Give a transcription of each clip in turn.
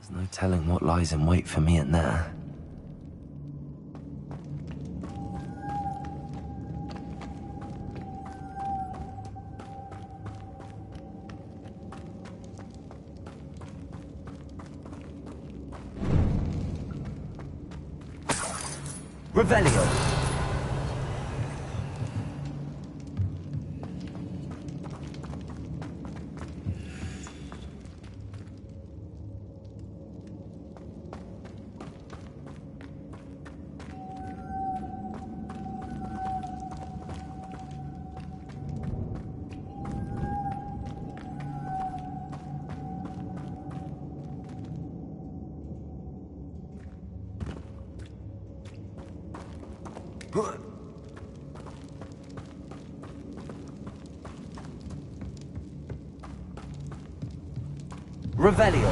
There's no telling what lies in wait for me in there. Revelio. Revelio.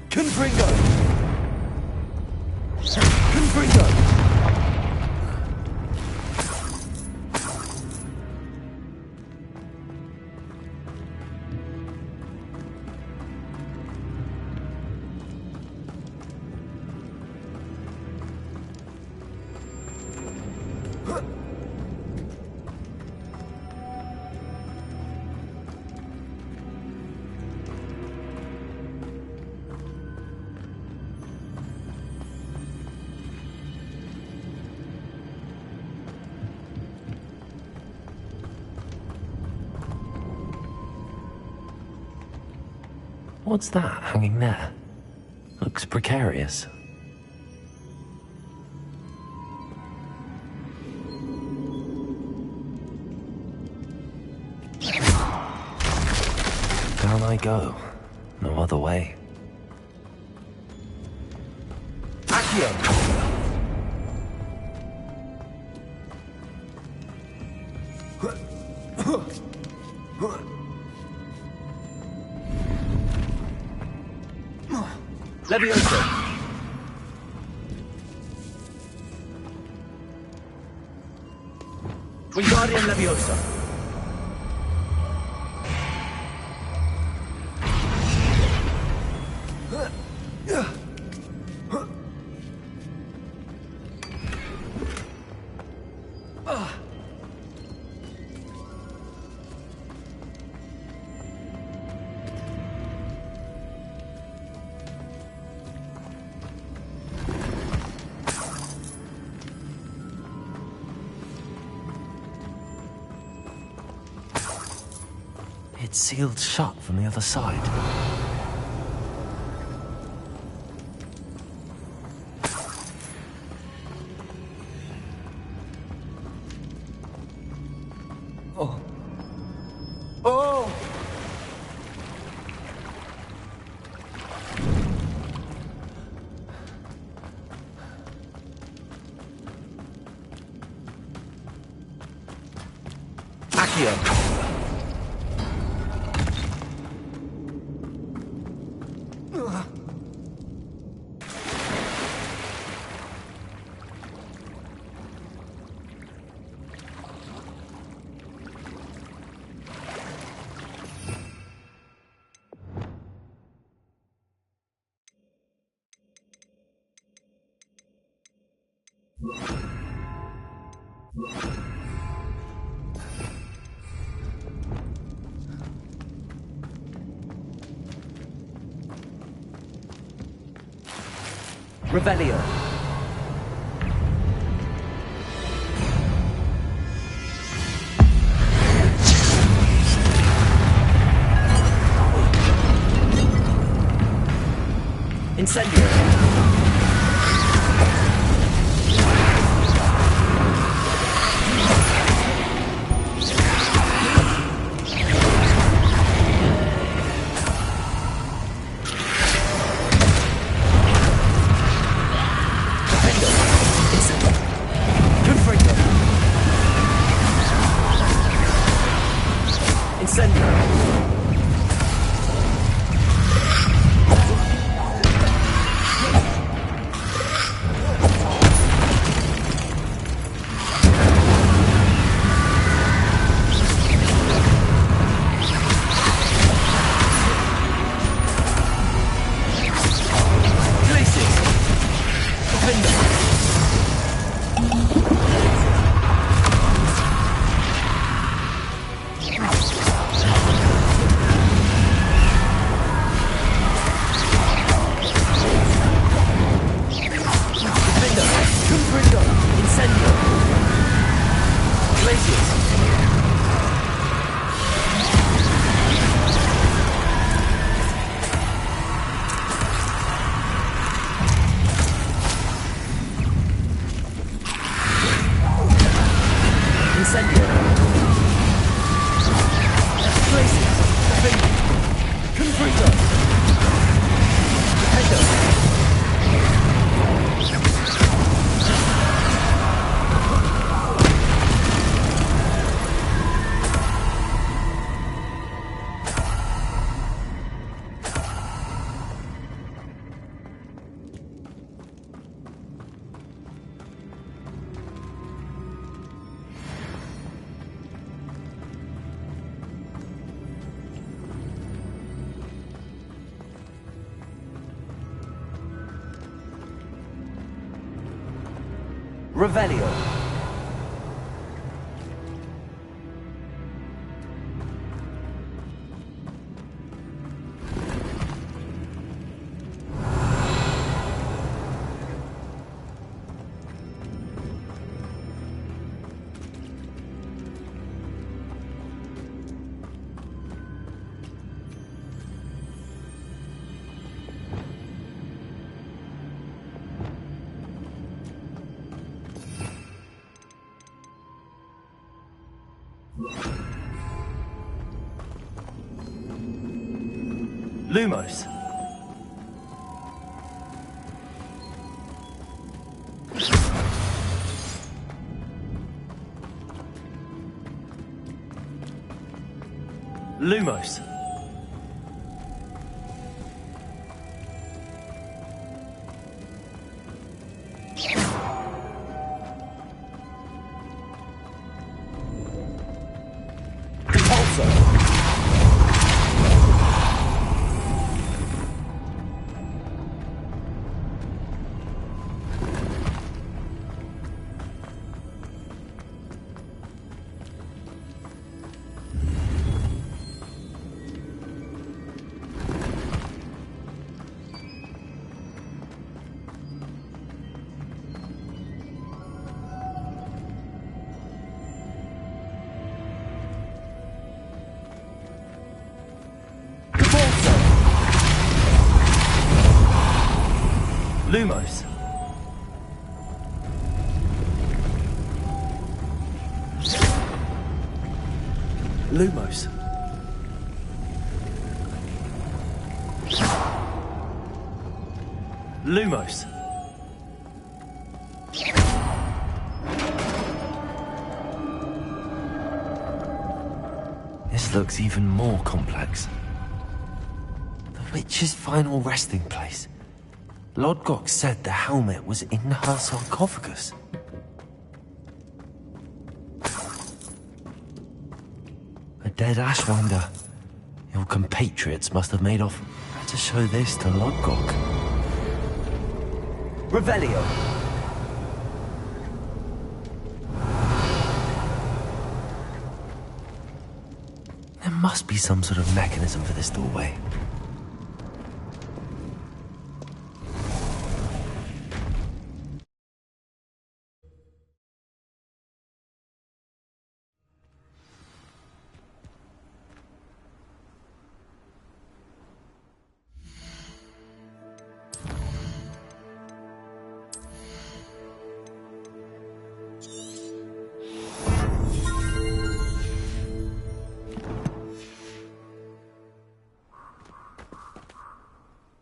Confringo. Confringo. What's that hanging there? Looks precarious. Down I go. No other way. Accio! Levioso! Wingardium Leviosa! It's sealed shut from the other side. Oh. Oh! Accio! Revelio. Incendio. Revelio. Lumos. Lumos. Compulso. Lumos. Lumos. Lumos. This looks even more complex. The witch's final resting place. Lodgok said the helmet was in her sarcophagus. A dead Ashwinder. Your compatriots must have made off. Better show this to Lodgok. Revelio. There must be some sort of mechanism for this doorway.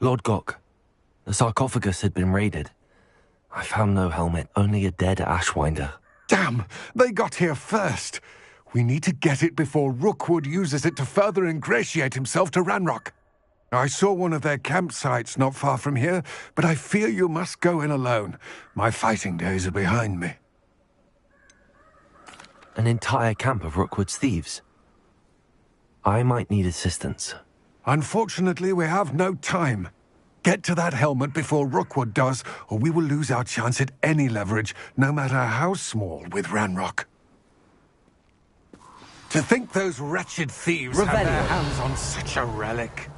Lord Gok, the sarcophagus had been raided. I found no helmet, only a dead Ashwinder. Damn! They got here first! We need to get it before Rookwood uses it to further ingratiate himself to Ranrock. I saw one of their campsites not far from here, but I fear you must go in alone. My fighting days are behind me. An entire camp of Rookwood's thieves. I might need assistance. Unfortunately, we have no time. Get to that helmet before Rookwood does, or we will lose our chance at any leverage, no matter how small, with Ranrock. To think those wretched thieves had their hands on such a relic.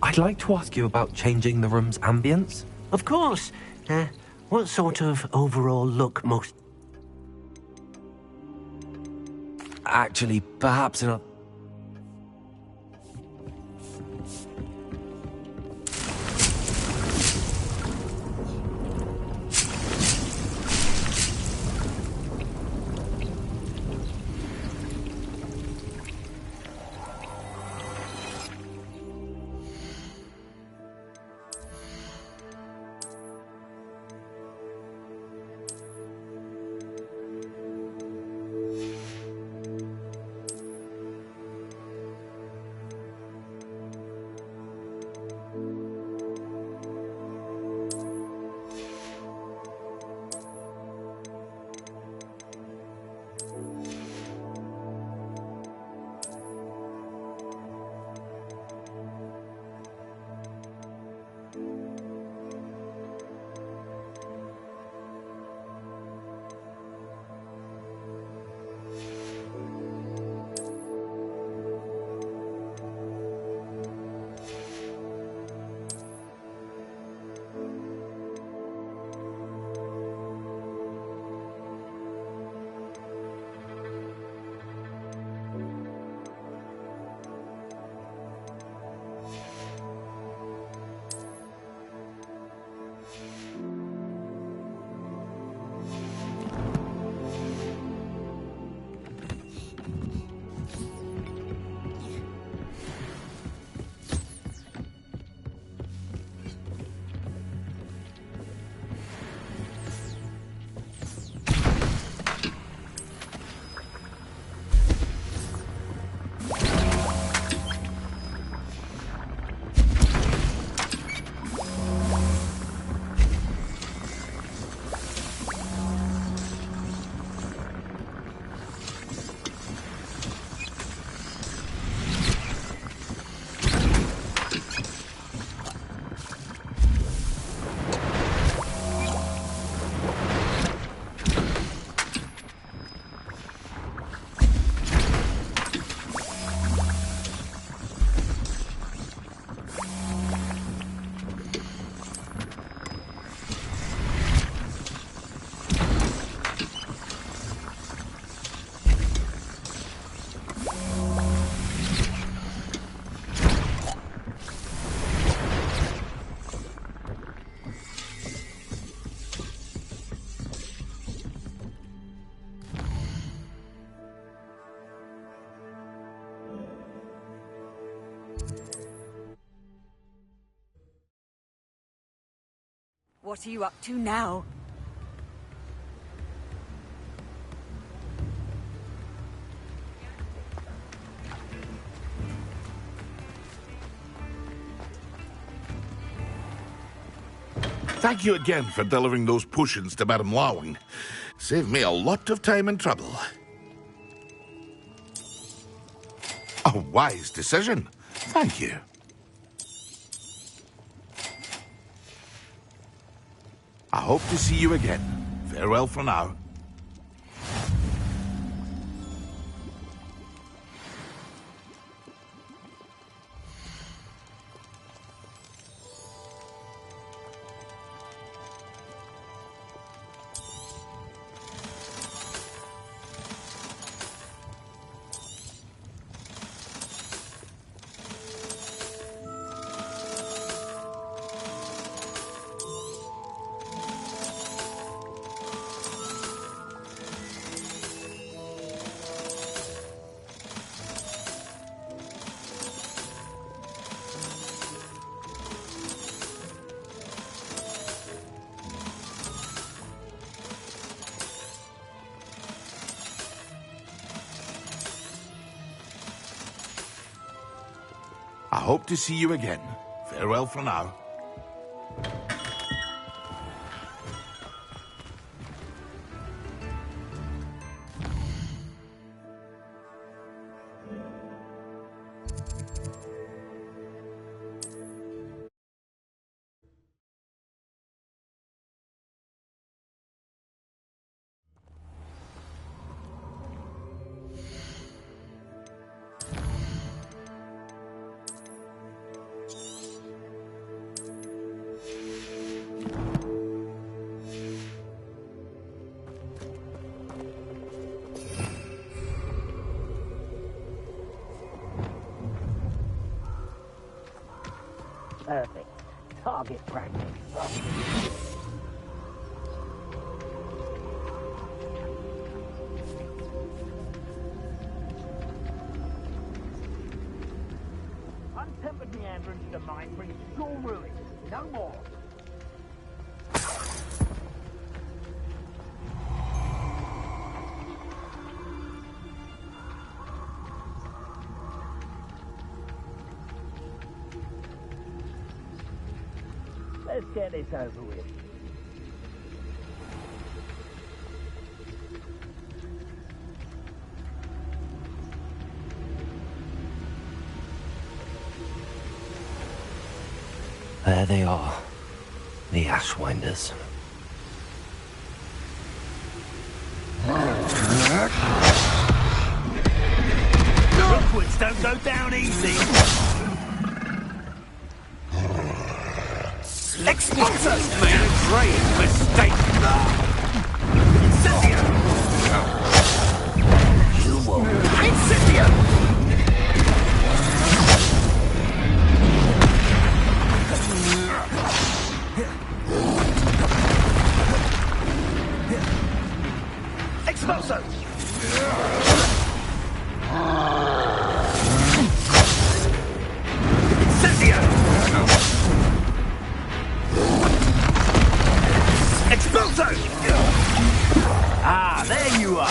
I'd like to ask you about changing the room's ambience. Of course. What sort of overall look most... Actually, perhaps in a... What are you up to now? Thank you again for delivering those potions to Madame Lawing. Saved me a lot of time and trouble. A wise decision. Thank you. I hope to see you again. Farewell for now. I hope to see you again. Farewell for now. Perfect. Target practice. Untempered meandering to the mind brings pure ruin. No more. Let's get this over with. There they are, the Ashwinders. Rookwoods don't go down easy. Expulsors made a grave mistake. Incendio! You won't. Incendio! Expulso! Incendio! Expulso! Ah, there you are.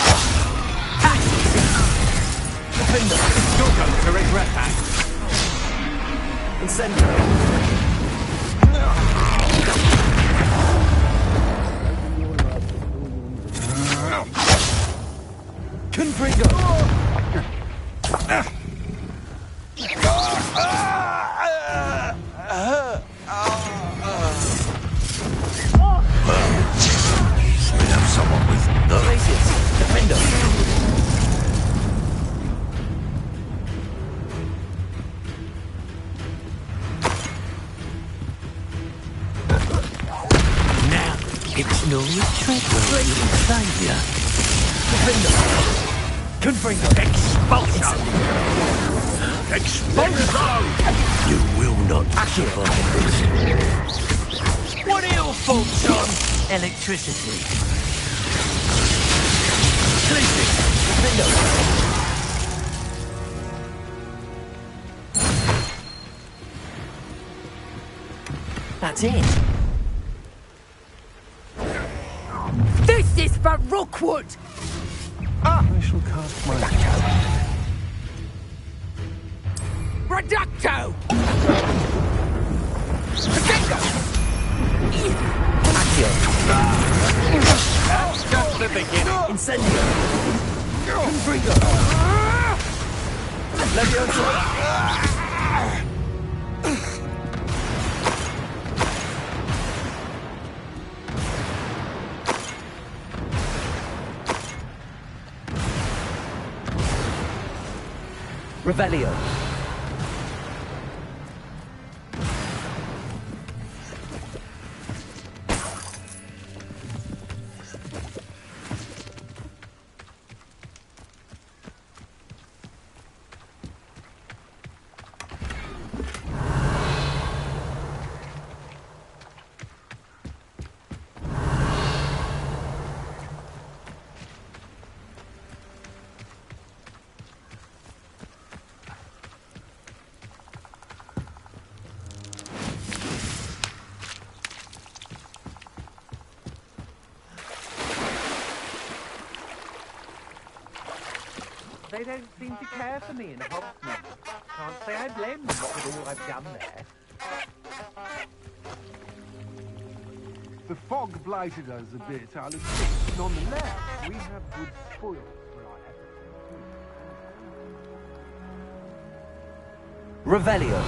Defender, your go to regret that. Incendio! Confringo! We have someone with nerve. Glacius, Defender. Now, it's no retreat. Great Savior. Defender! Confringo! Expulso! Expulso! You will not survive this. What are your faults on? Electricity. Sleeping! Defender. That's it. Rookwood! I shall cast my... Reducto! Potato! Accio. That's just the beginning. Incendio. Confringo. Leviosa. Revelio. They don't seem to care for me in Hogsmeade. Can't say I blame them not with all I've done there. The fog blighted us a bit, I'll admit. Nonetheless, we have good spoil for our efforts. Revelio.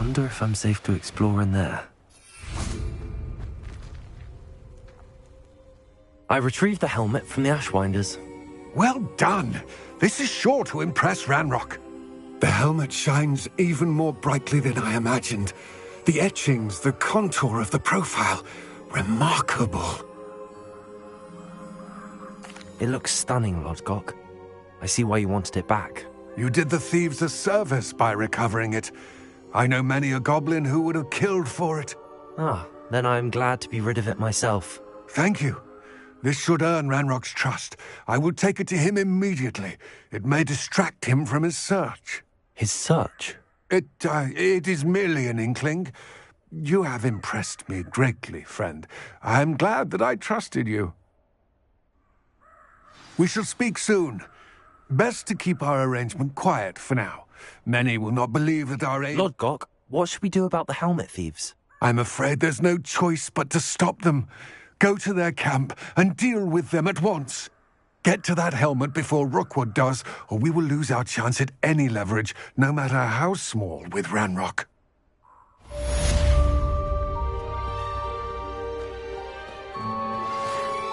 Wonder if I'm safe to explore in there. I retrieved the helmet from the Ashwinders. Well done! This is sure to impress Ranrock. The helmet shines even more brightly than I imagined. The etchings, the contour of the profile, remarkable. It looks stunning, Lodgok. I see why you wanted it back. You did the thieves a service by recovering it. I know many a goblin who would have killed for it. Ah, then I'm glad to be rid of it myself. Thank you. This should earn Ranrock's trust. I will take it to him immediately. It may distract him from his search. His search? It is merely an inkling. You have impressed me greatly, friend. I am glad that I trusted you. We shall speak soon. Best to keep our arrangement quiet for now. Many will not believe that our aim... Lodgok, what should we do about the helmet thieves? I'm afraid there's no choice but to stop them. Go to their camp and deal with them at once. Get to that helmet before Rookwood does, or we will lose our chance at any leverage, no matter how small, with Ranrock.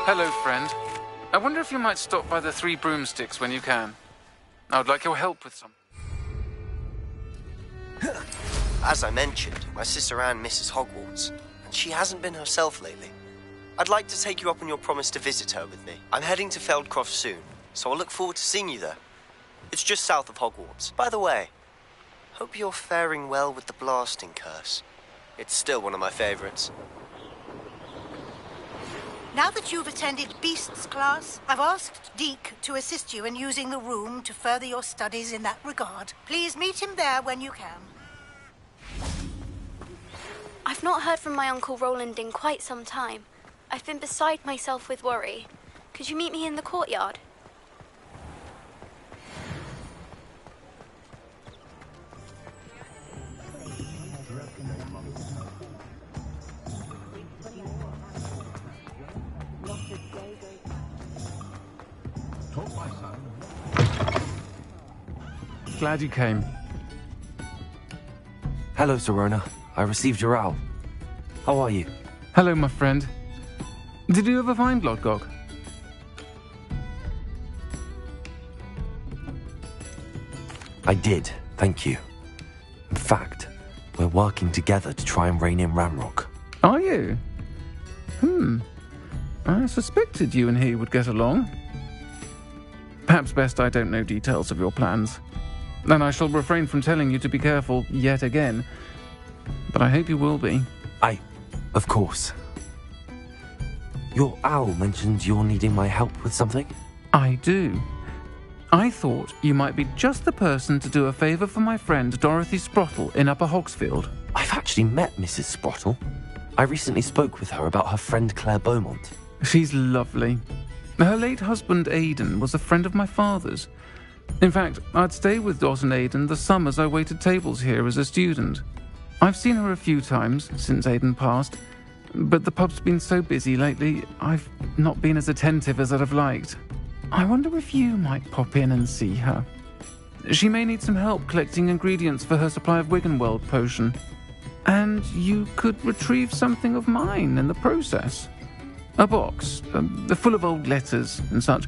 Hello, friend. I wonder if you might stop by the Three Broomsticks when you can. I would like your help with some. As I mentioned, my sister Anne misses Hogwarts, and she hasn't been herself lately. I'd like to take you up on your promise to visit her with me. I'm heading to Feldcroft soon, so I'll look forward to seeing you there. It's just south of Hogwarts. By the way, hope you're faring well with the blasting curse. It's still one of my favorites. Now that you've attended Beasts class, I've asked Deke to assist you in using the room to further your studies in that regard. Please meet him there when you can. I've not heard from my Uncle Roland in quite some time. I've been beside myself with worry. Could you meet me in the courtyard? Glad you came. Hello, Zorona. I received your owl. How are you? Hello, my friend. Did you ever find Lodgok? I did, thank you. In fact, we're working together to try and rein in Ranrock. Are you? I suspected you and he would get along. Perhaps best I don't know details of your plans. and I shall refrain from telling you to be careful yet again. But I hope you will be. Of course. Your owl mentioned you're needing my help with something? I do. I thought you might be just the person to do a favour for my friend Dorothy Sprottle in Upper Hogsfield. I've actually met Mrs. Sprottle. I recently spoke with her about her friend Claire Beaumont. She's lovely. Her late husband Aidan was a friend of my father's. In fact, I'd stay with Dot and Aidan the summers I waited tables here as a student. I've seen her a few times since Aidan passed, but the pub's been so busy lately, I've not been as attentive as I'd have liked. I wonder if you might pop in and see her. She may need some help collecting ingredients for her supply of Wiggenweld potion. And you could retrieve something of mine in the process. A box, full of old letters and such.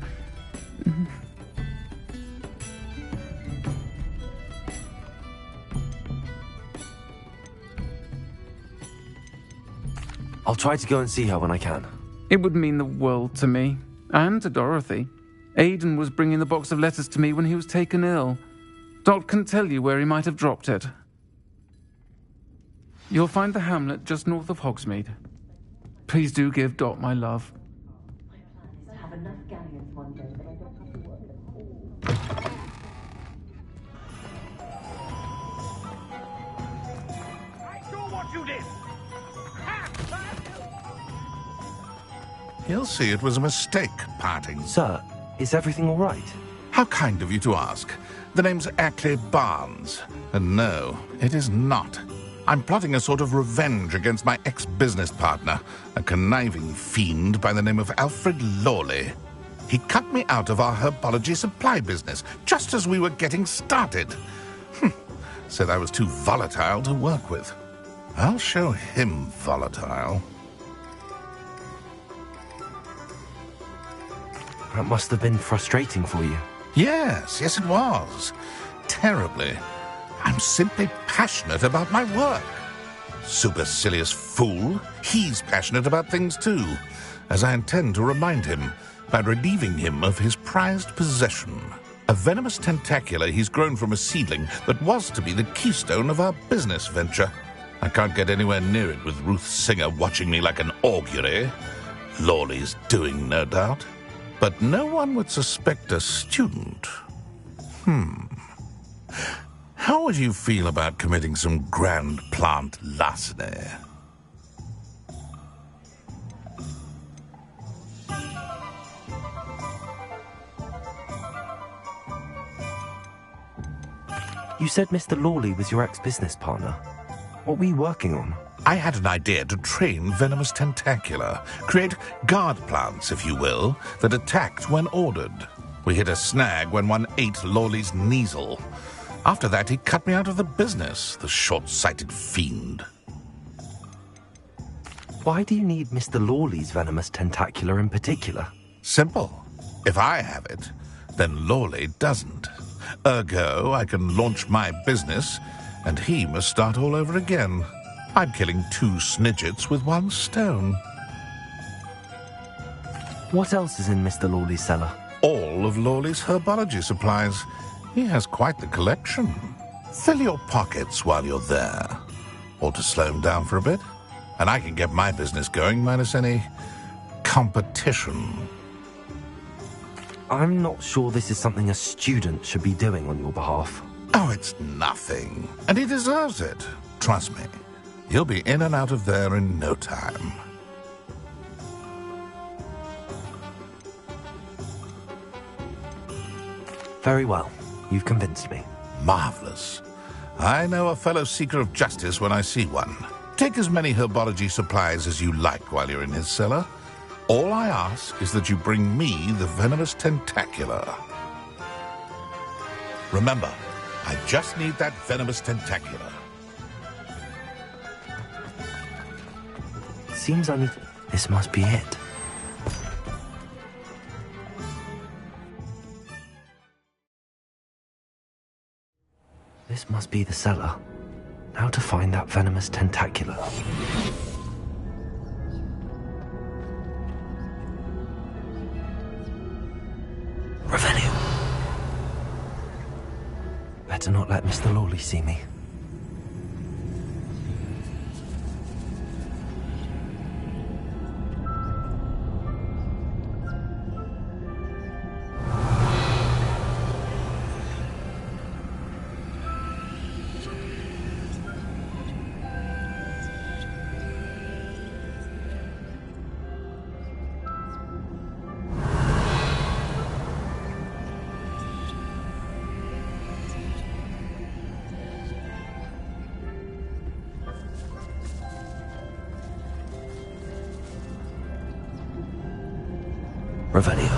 I'll try to go and see her when I can. It would mean the world to me, and to Dorothy. Aidan was bringing the box of letters to me when he was taken ill. Dot can tell you where he might have dropped it. You'll find the hamlet just north of Hogsmeade. Please do give Dot my love. He'll see it was a mistake, parting. Sir, is everything all right? How kind of you to ask. The name's Ackley Barnes. And no, it is not. I'm plotting a sort of revenge against my ex-business partner, a conniving fiend by the name of Alfred Lawley. He cut me out of our herbology supply business, just as we were getting started. Said I was too volatile to work with. I'll show him volatile. That must have been frustrating for you. Yes, it was. Terribly. I'm simply passionate about my work. Supercilious fool. He's passionate about things too, as I intend to remind him by relieving him of his prized possession. A venomous tentacula he's grown from a seedling that was to be the keystone of our business venture. I can't get anywhere near it with Ruth Singer watching me like an augury. Lawley's doing, no doubt. But no one would suspect a student. How would you feel about committing some grand plant larceny? You said Mr. Lawley was your ex-business partner. What were you working on? I had an idea to train venomous tentacula, create guard plants, if you will, that attacked when ordered. We hit a snag when one ate Lawley's Kneasel. After that, he cut me out of the business, the short-sighted fiend. Why do you need Mr. Lawley's venomous tentacula in particular? Simple. If I have it, then Lawley doesn't. Ergo, I can launch my business, and he must start all over again. I'm killing 2 snidgets with 1 stone. What else is in Mr. Lawley's cellar? All of Lawley's herbology supplies. He has quite the collection. Fill your pockets while you're there. Or to slow him down for a bit. And I can get my business going minus any competition. I'm not sure this is something a student should be doing on your behalf. Oh, it's nothing. And he deserves it. Trust me. He'll be in and out of there in no time. Very well. You've convinced me. Marvelous. I know a fellow seeker of justice when I see one. Take as many herbology supplies as you like while you're in his cellar. All I ask is that you bring me the venomous tentacula. Remember, I just need that venomous tentacula. Seems I need... This must be it. This must be the cellar. Now to find that venomous tentacula. Revelio. Better Better not let Mr. Lawley see me. Revelio.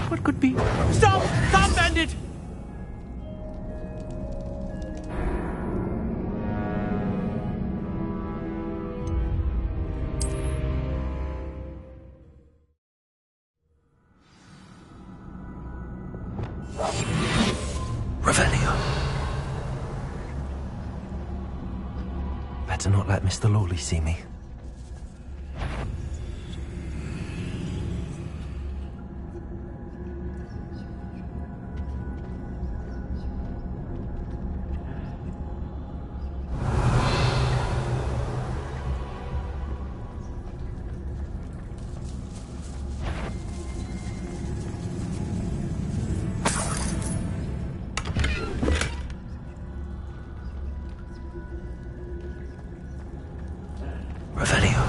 What could be? Stop! Stop, bandit! Revelio. Better not let Mr. Lawley see me. Revelio.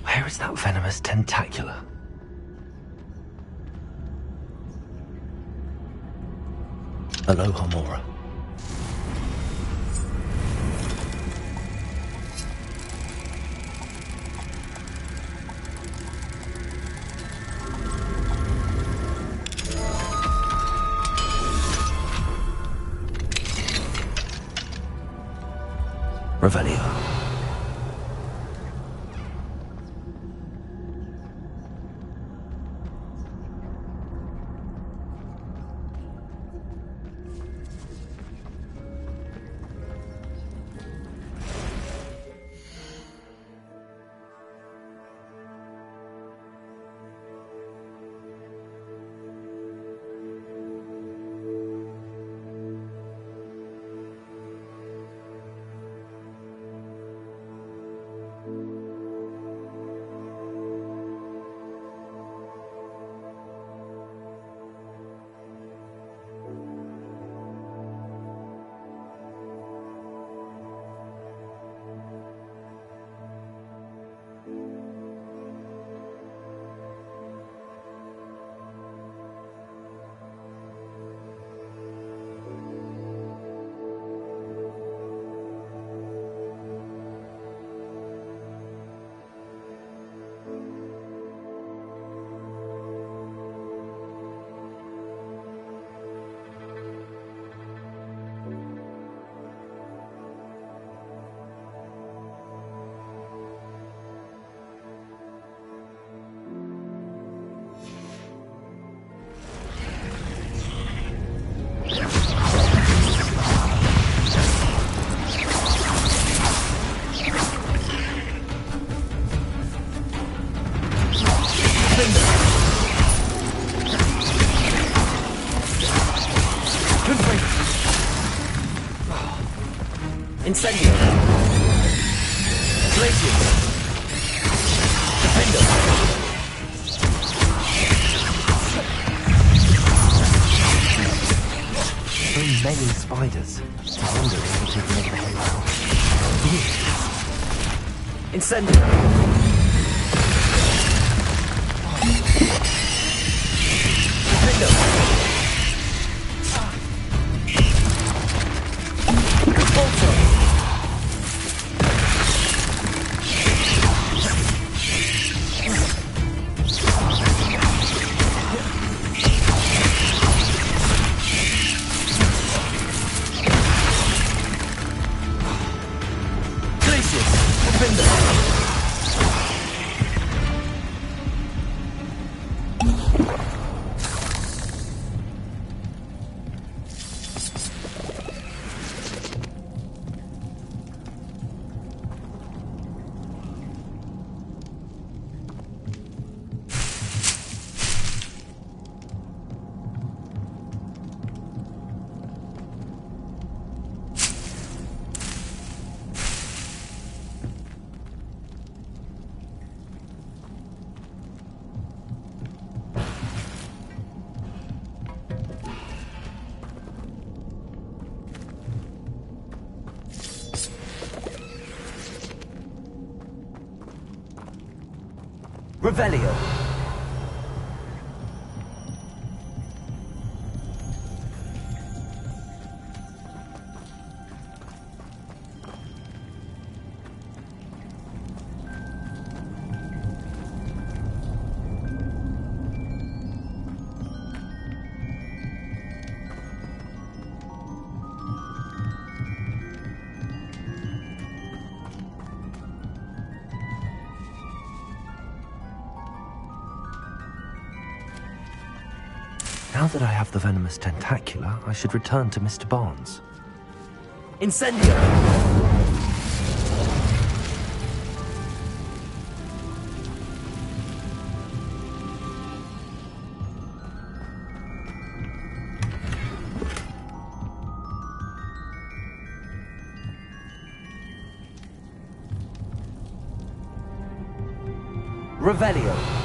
Where is that venomous tentacula? Aloha Mora. Revelio. Incendio. Glacius. Defender. So many spiders. I wonder if we can make the way out. Incendio. Revelio. Now that I have the venomous tentacula, I should return to Mr. Barnes. Incendio! Revelio.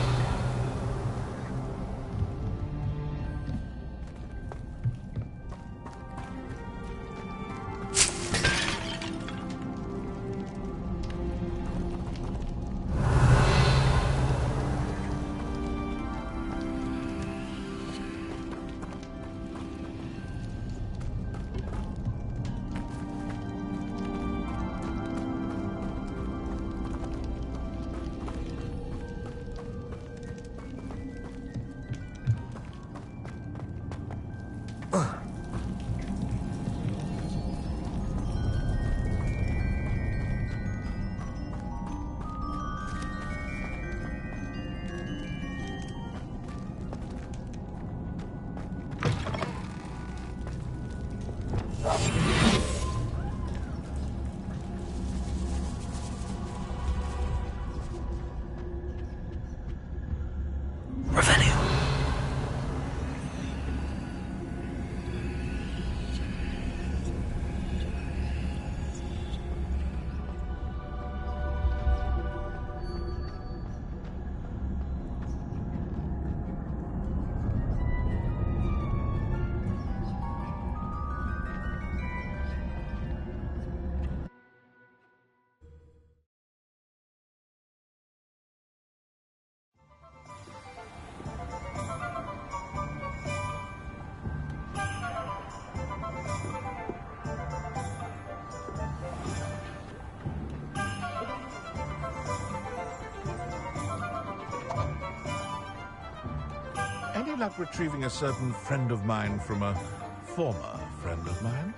Any luck retrieving a certain friend of mine from a former friend of mine?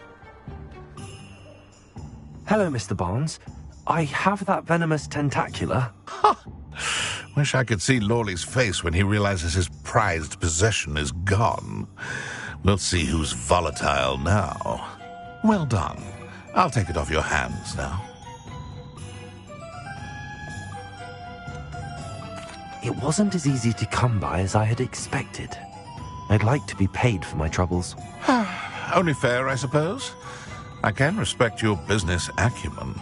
Hello, Mr. Barnes. I have that venomous tentacula. Wish I could see Lawley's face when he realizes his prized possession is gone. We'll see who's volatile now. Well done. I'll take it off your hands now. It wasn't as easy to come by as I had expected. I'd like to be paid for my troubles. Only fair, I suppose. I can respect your business acumen.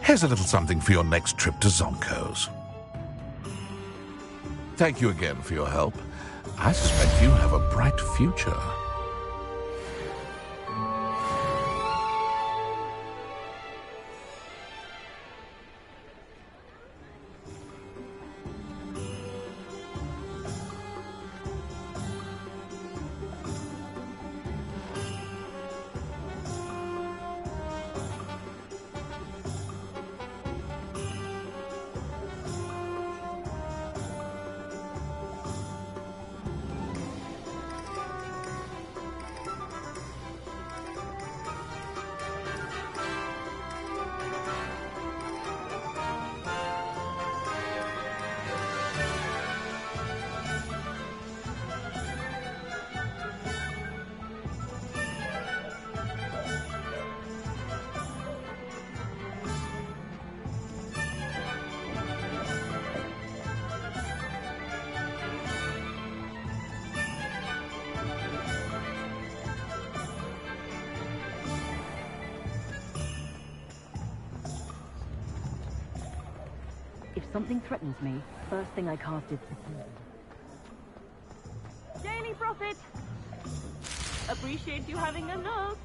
Here's a little something for your next trip to Zonko's. Thank you again for your help. I suspect you have a bright future. If something threatens me, first thing I cast is Daily Prophet! Appreciate you having a look.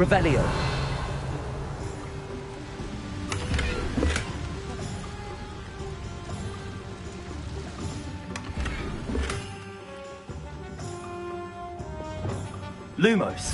Revelio. Lumos.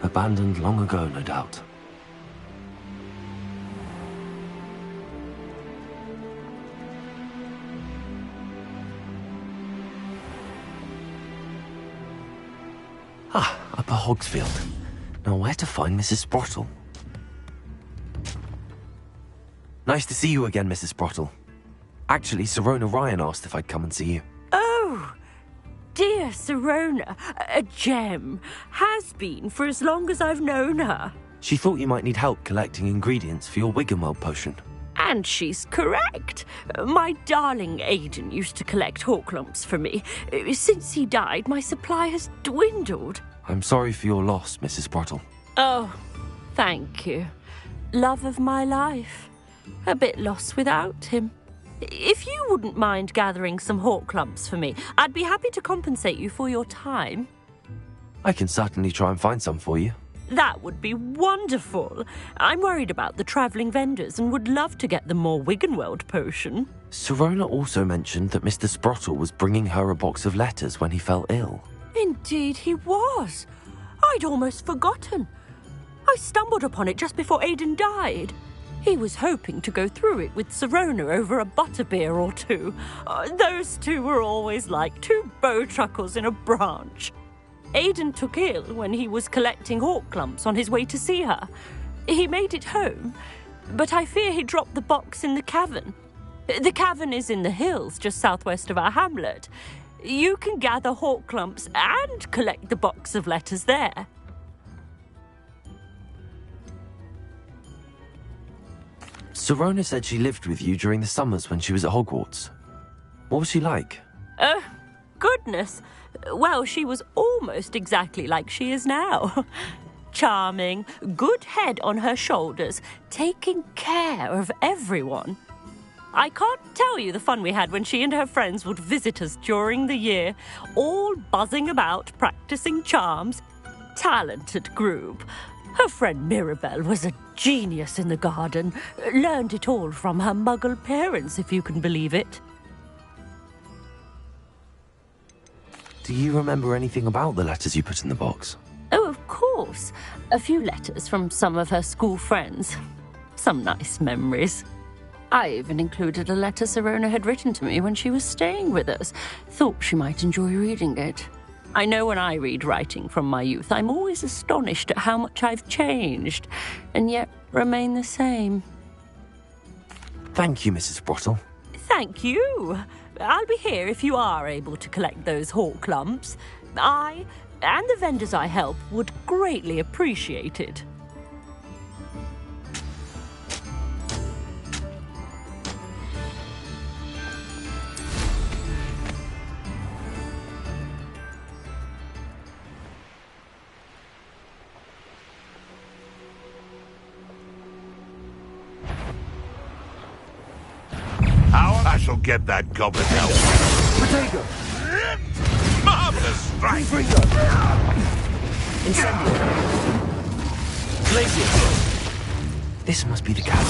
Abandoned long ago, no doubt. Ah, Upper Hogsfield. Now where to find Mrs. Sprottle? Nice to see you again, Mrs. Sprottle. Actually, Sirona Ryan asked if I'd come and see you. Oh, dear Sirona, a gem. Has been for as long as I've known her. She thought you might need help collecting ingredients for your Wiggenweld potion. And she's correct. My darling Aidan used to collect hawk lumps for me. Since he died, my supply has dwindled. I'm sorry for your loss, Mrs. Sprottle. Oh, thank you. Love of my life. A bit lost without him. If you wouldn't mind gathering some hawk lumps for me, I'd be happy to compensate you for your time. I can certainly try and find some for you. That would be wonderful. I'm worried about the travelling vendors and would love to get them more Wiggenweld potion. Sirona also mentioned that Mr. Sprottle was bringing her a box of letters when he fell ill. Indeed he was. I'd almost forgotten. I stumbled upon it just before Aidan died. He was hoping to go through it with Sirona over a butterbeer or two. Those two were always like two bowtruckles in a branch. Aidan took ill when he was collecting hawk lumps on his way to see her. He made it home, but I fear he dropped the box in the cavern. The cavern is in the hills just southwest of our hamlet. You can gather hawk lumps and collect the box of letters there. Sirona said she lived with you during the summers when she was at Hogwarts. What was she like? Goodness. Well, she was almost exactly like she is now. Charming, good head on her shoulders, taking care of everyone. I can't tell you the fun we had when she and her friends would visit us during the year, all buzzing about, practicing charms. Talented group. Her friend Mirabelle was a genius in the garden. Learned it all from her muggle parents, if you can believe it. Do you remember anything about the letters you put in the box? Oh, of course. A few letters from some of her school friends. Some nice memories. I even included a letter Sirona had written to me when she was staying with us. Thought she might enjoy reading it. I know when I read writing from my youth, I'm always astonished at how much I've changed, and yet remain the same. Thank you, Mrs. Sprottle. Thank you. I'll be here if you are able to collect those hawk lumps. I, and the vendors I help, would greatly appreciate it. I shall get that goblin help. Protego! Marvelous strike! Fringo! Incendio! Glacier! This must be the cabin.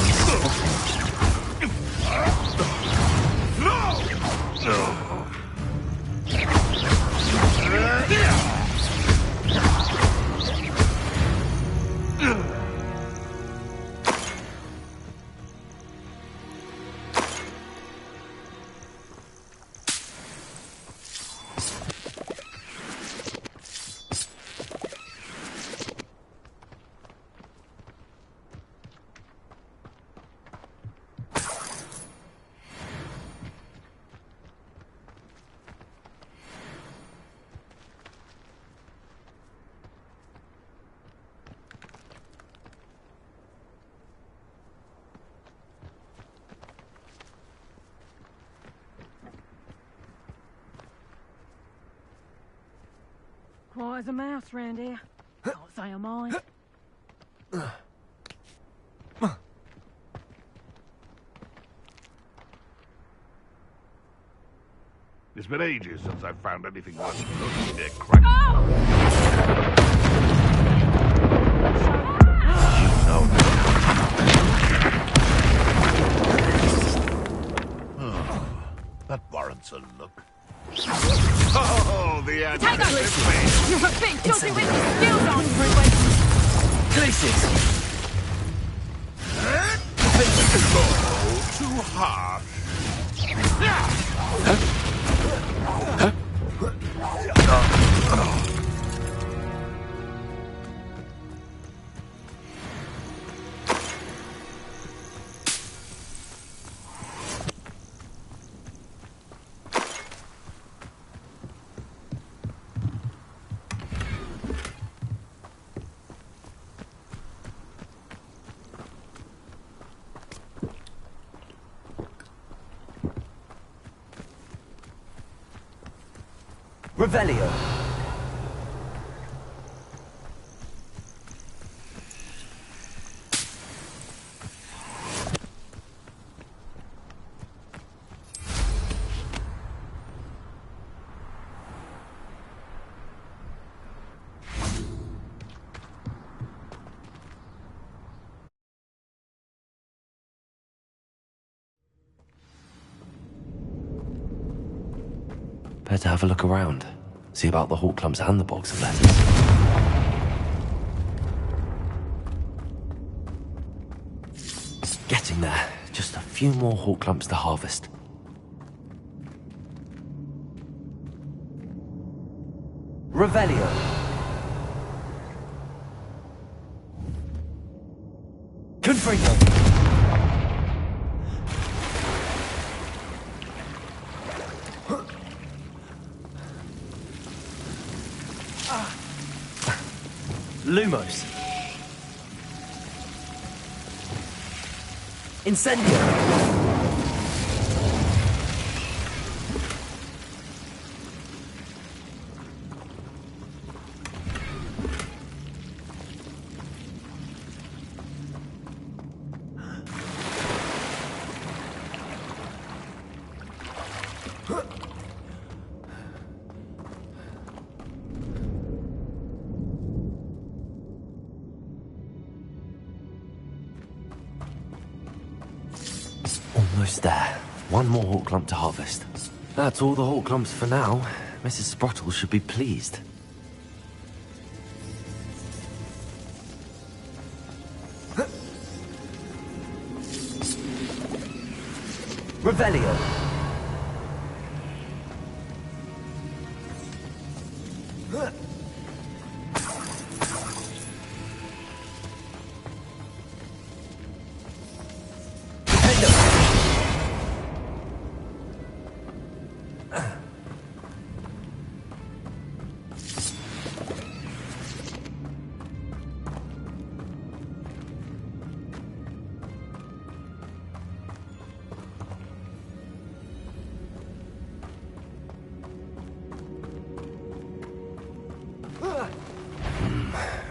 Quiet as a mouse round here. Can't say I mind. It's been ages since I've found anything worth looking near crack. That warrants a look. Oh, the Take us! You're a big filthy with the skills on freeway. Glaciers! Too harsh. Revelio. Better have a look around. See about the Hawk Clumps and the box of letters. Getting there. Just a few more Hawk Clumps to harvest. Revelio. Confringo. Lumos. Incendio. Almost there. One more Hawk Clump to harvest. That's all the Hawk Clumps for now. Mrs. Sprottle should be pleased. Revelio.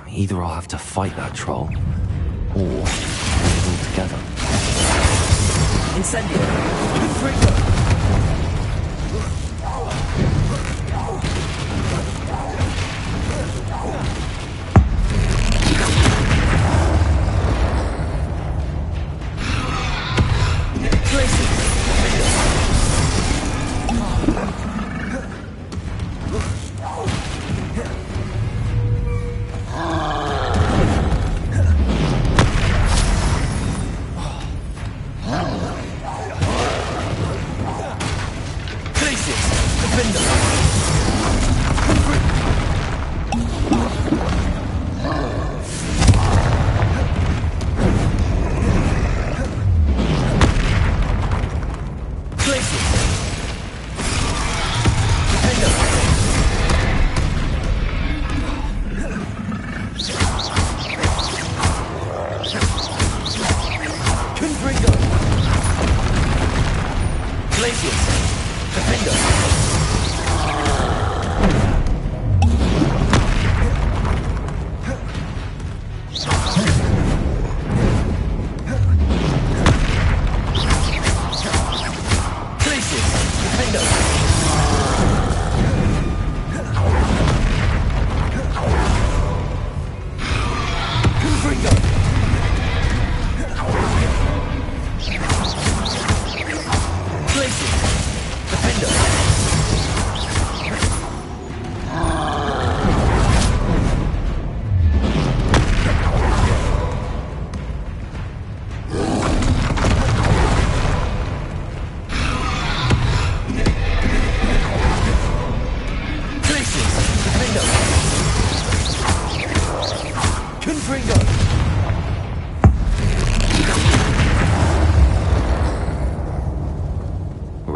Either I'll have to fight that troll, or we'll it all together. Incendio! Confringo! Glaciers!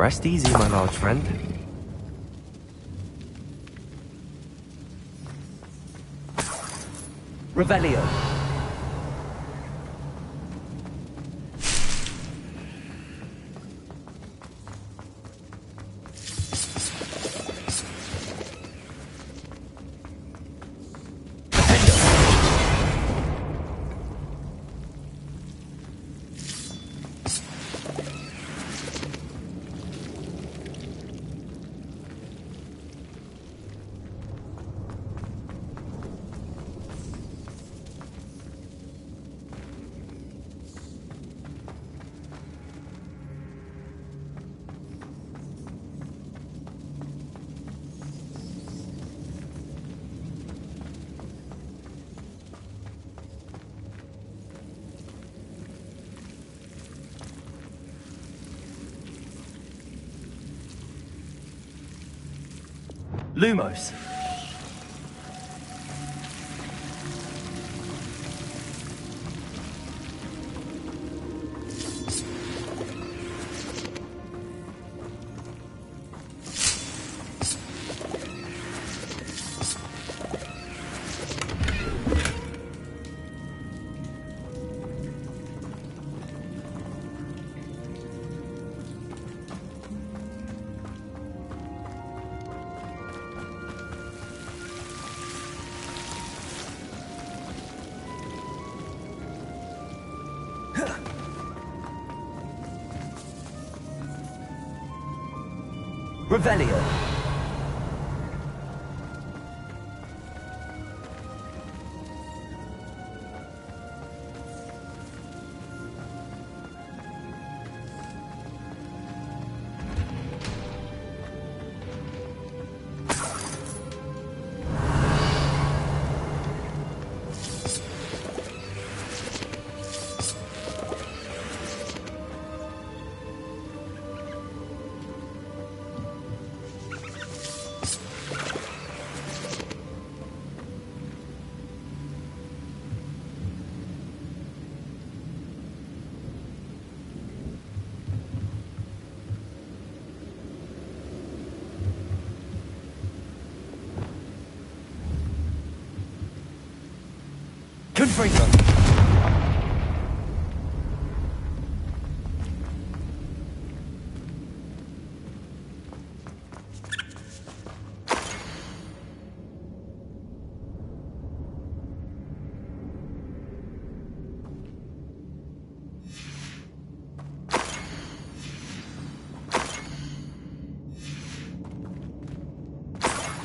Rest easy, my large friend. Revelio. Lumos. Revelio. Confringo.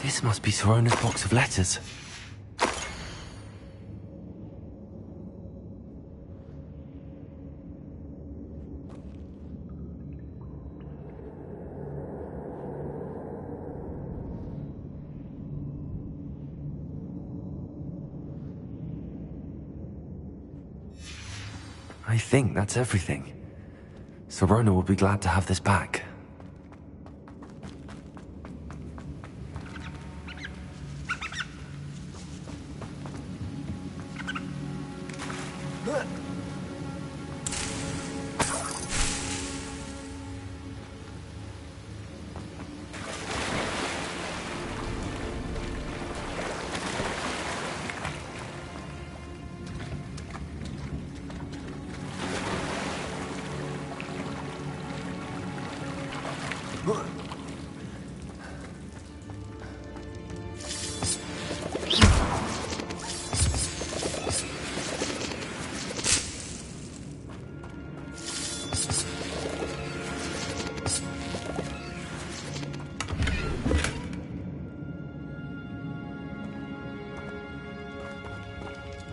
This must be Sorona's box of letters. I think that's everything. Sorona will be glad to have this back.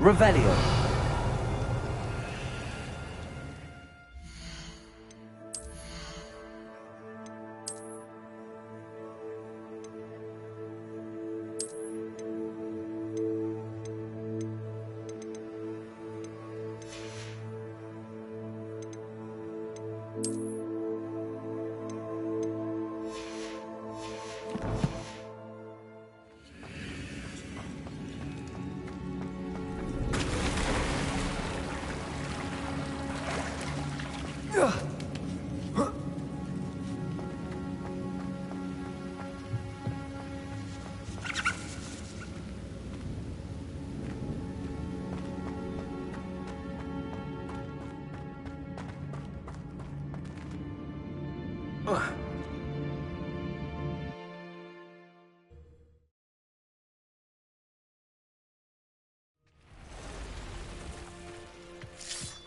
Revelio.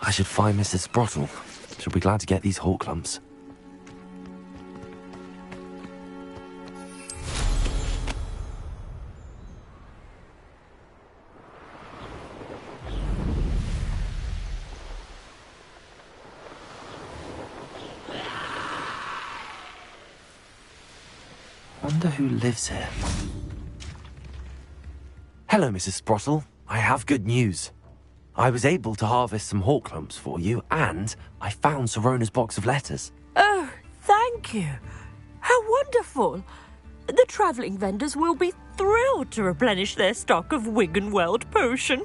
I should find Mrs. Sprottle. She'll be glad to get these hawk lumps. Wonder who lives here. Hello, Mrs. Sprottle. I have good news. I was able to harvest some hawk lumps for you, and I found Sirona's box of letters. Oh, thank you. How wonderful. The travelling vendors will be thrilled to replenish their stock of Wiggenweld potion.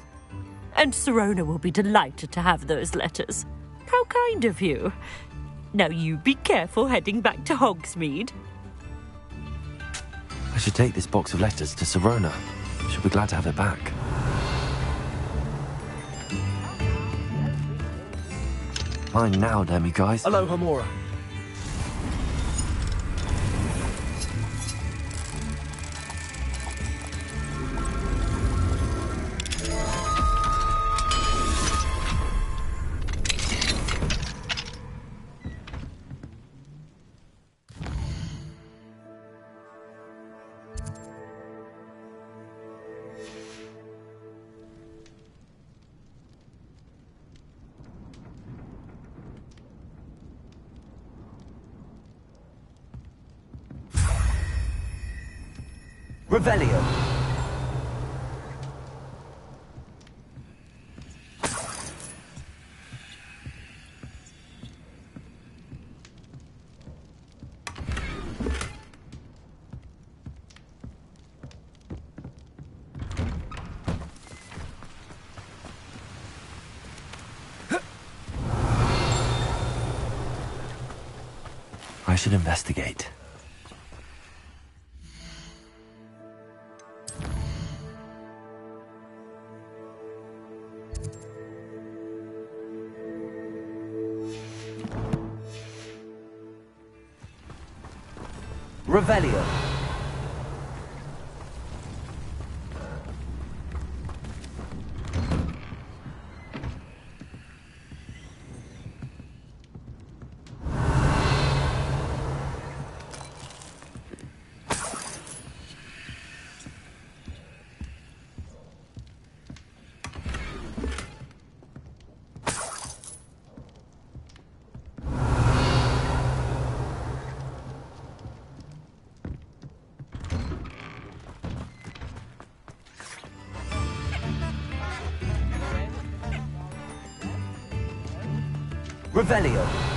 And Sirona will be delighted to have those letters. How kind of you. Now you be careful heading back to Hogsmeade. I should take this box of letters to Sirona. She'll be glad to have it back. Mine now, Demi guys. Hello, Hamora. Revelio. I should investigate. Revelio. Revelio.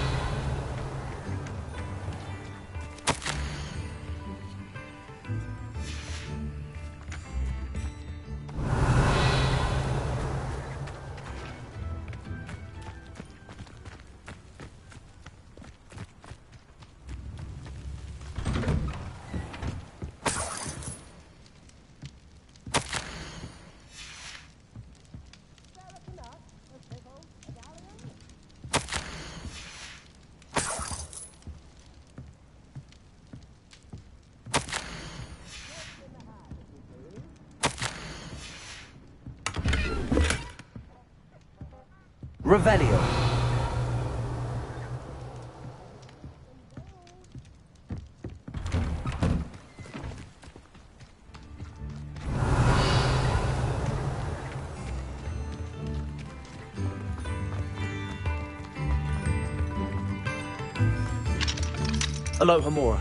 Revelio. Aloha Mora.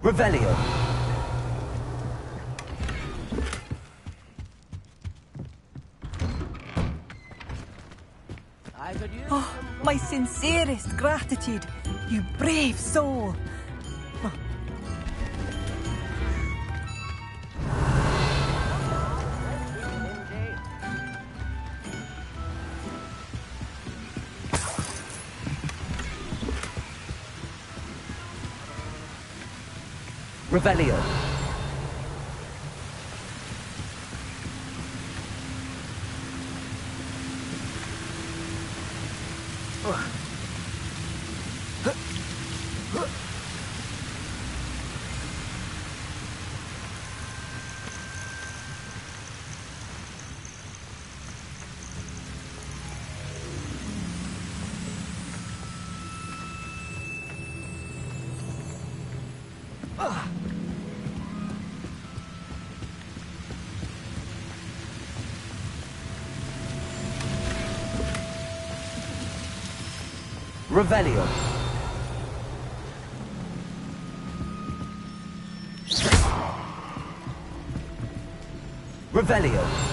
Revelio. Oh, my sincerest gratitude, you brave soul. Revelio. Revelio. Revelio.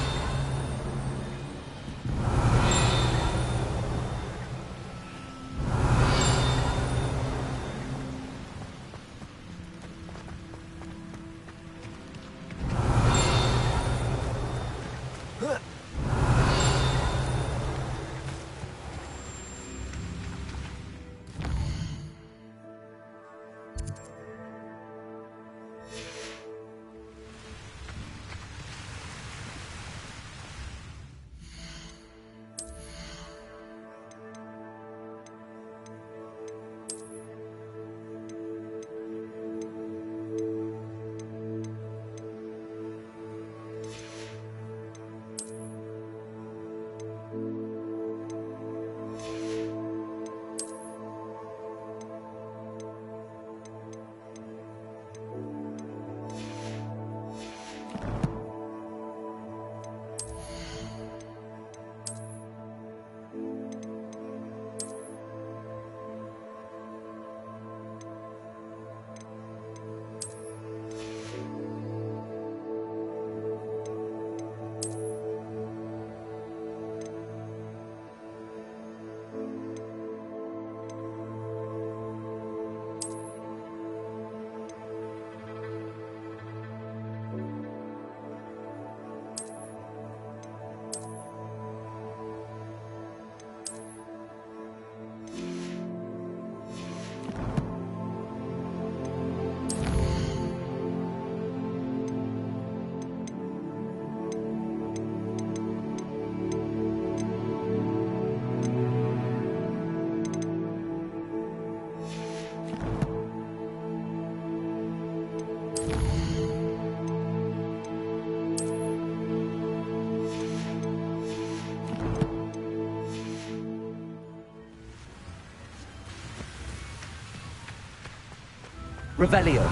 Revelio.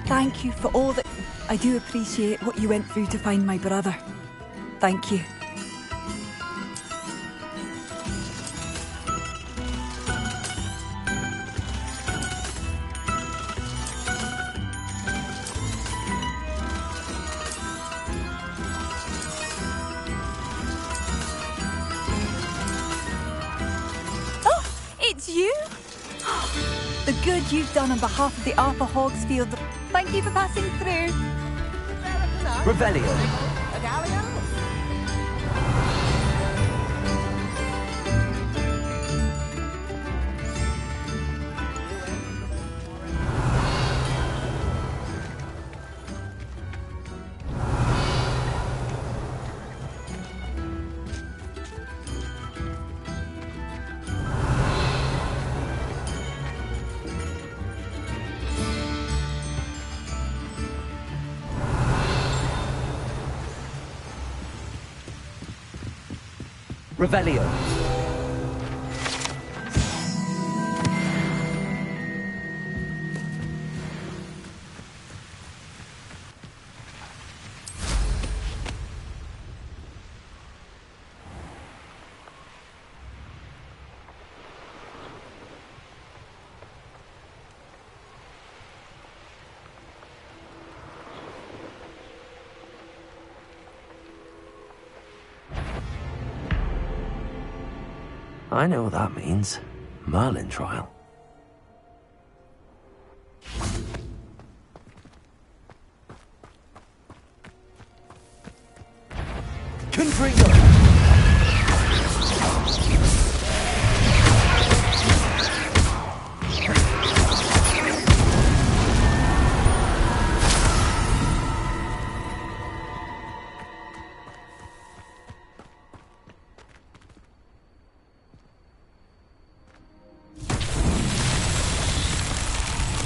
Thank you for all that. I do appreciate what you went through to find my brother. Thank you. It's you? The good you've done on behalf of the Arthur Hogsfield. Thank you for passing through. Revelio. Revelio. I know what that means. Merlin trial. Confringo!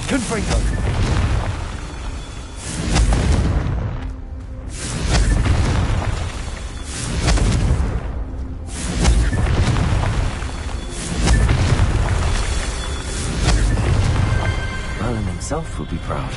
Confringo! Merlin himself would be proud.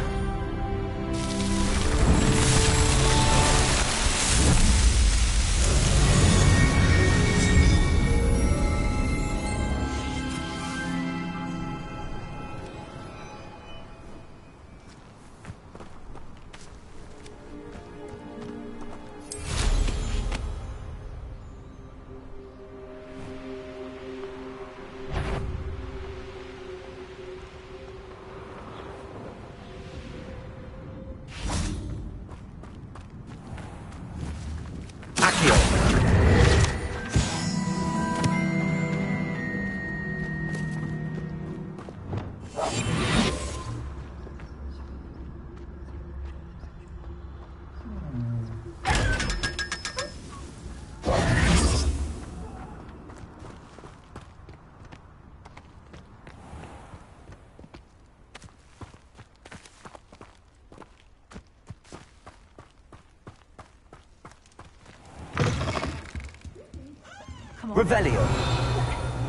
Revelio.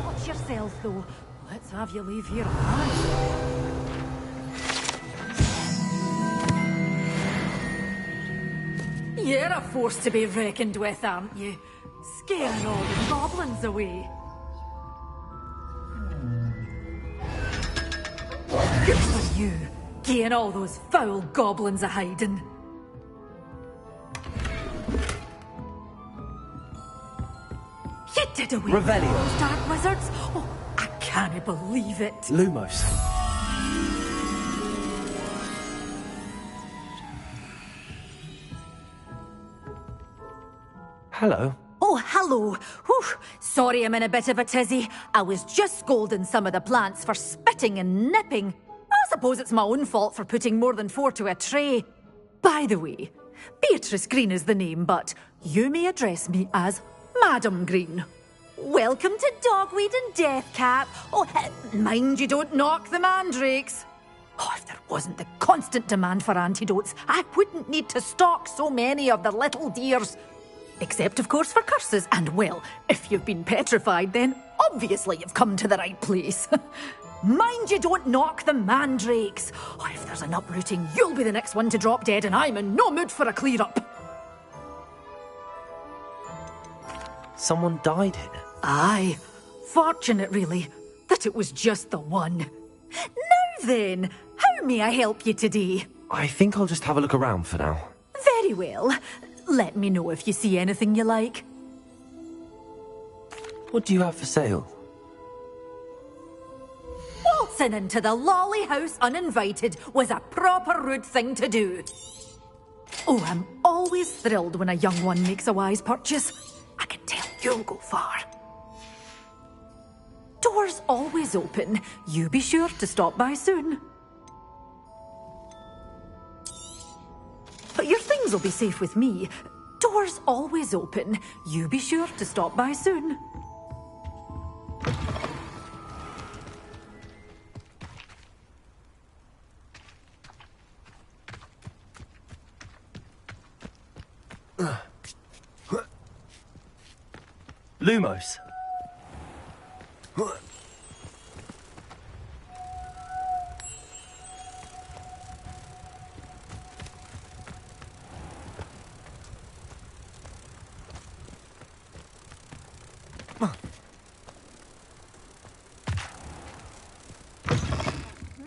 Watch yourself, though. Let's have you leave here alive. You're a force to be reckoned with, aren't you? Scaring all the goblins away. Good for you, getting all those foul goblins a hiding. You did away with Revelio. those dark wizards? Oh, I can't believe it. Lumos. Hello. Oh, hello. Whew. Sorry I'm in a bit of a tizzy. I was just scolding some of the plants for spitting and nipping. I suppose it's my own fault for putting more than 4 to a tray. By the way, Beatrice Green is the name, but you may address me as Madam Green. Welcome to Dogweed and Deathcap. Oh, mind you don't knock the mandrakes. Oh, if there wasn't the constant demand for antidotes, I wouldn't need to stock so many of the little dears. Except, of course, for curses. And, well, if you've been petrified, then obviously you've come to the right place. Mind you don't knock the mandrakes. Oh, if there's an uprooting, you'll be the next one to drop dead, and I'm in no mood for a clear-up. Someone died here. Aye. Fortunate, really, that it was just the one. Now then, how may I help you today? I think I'll just have a look around for now. Very well. Let me know if you see anything you like. What do you have for sale? Waltzing into the lolly house uninvited was a proper rude thing to do. Oh, I'm always thrilled when a young one makes a wise purchase. I can tell you'll go far. Doors always open. You be sure to stop by soon. But your things will be safe with me. Doors always open. You be sure to stop by soon. Lumos. Good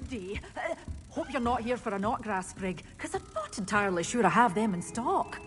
day. Hope you're not here for a knotgrass sprig, because I'm not entirely sure I have them in stock.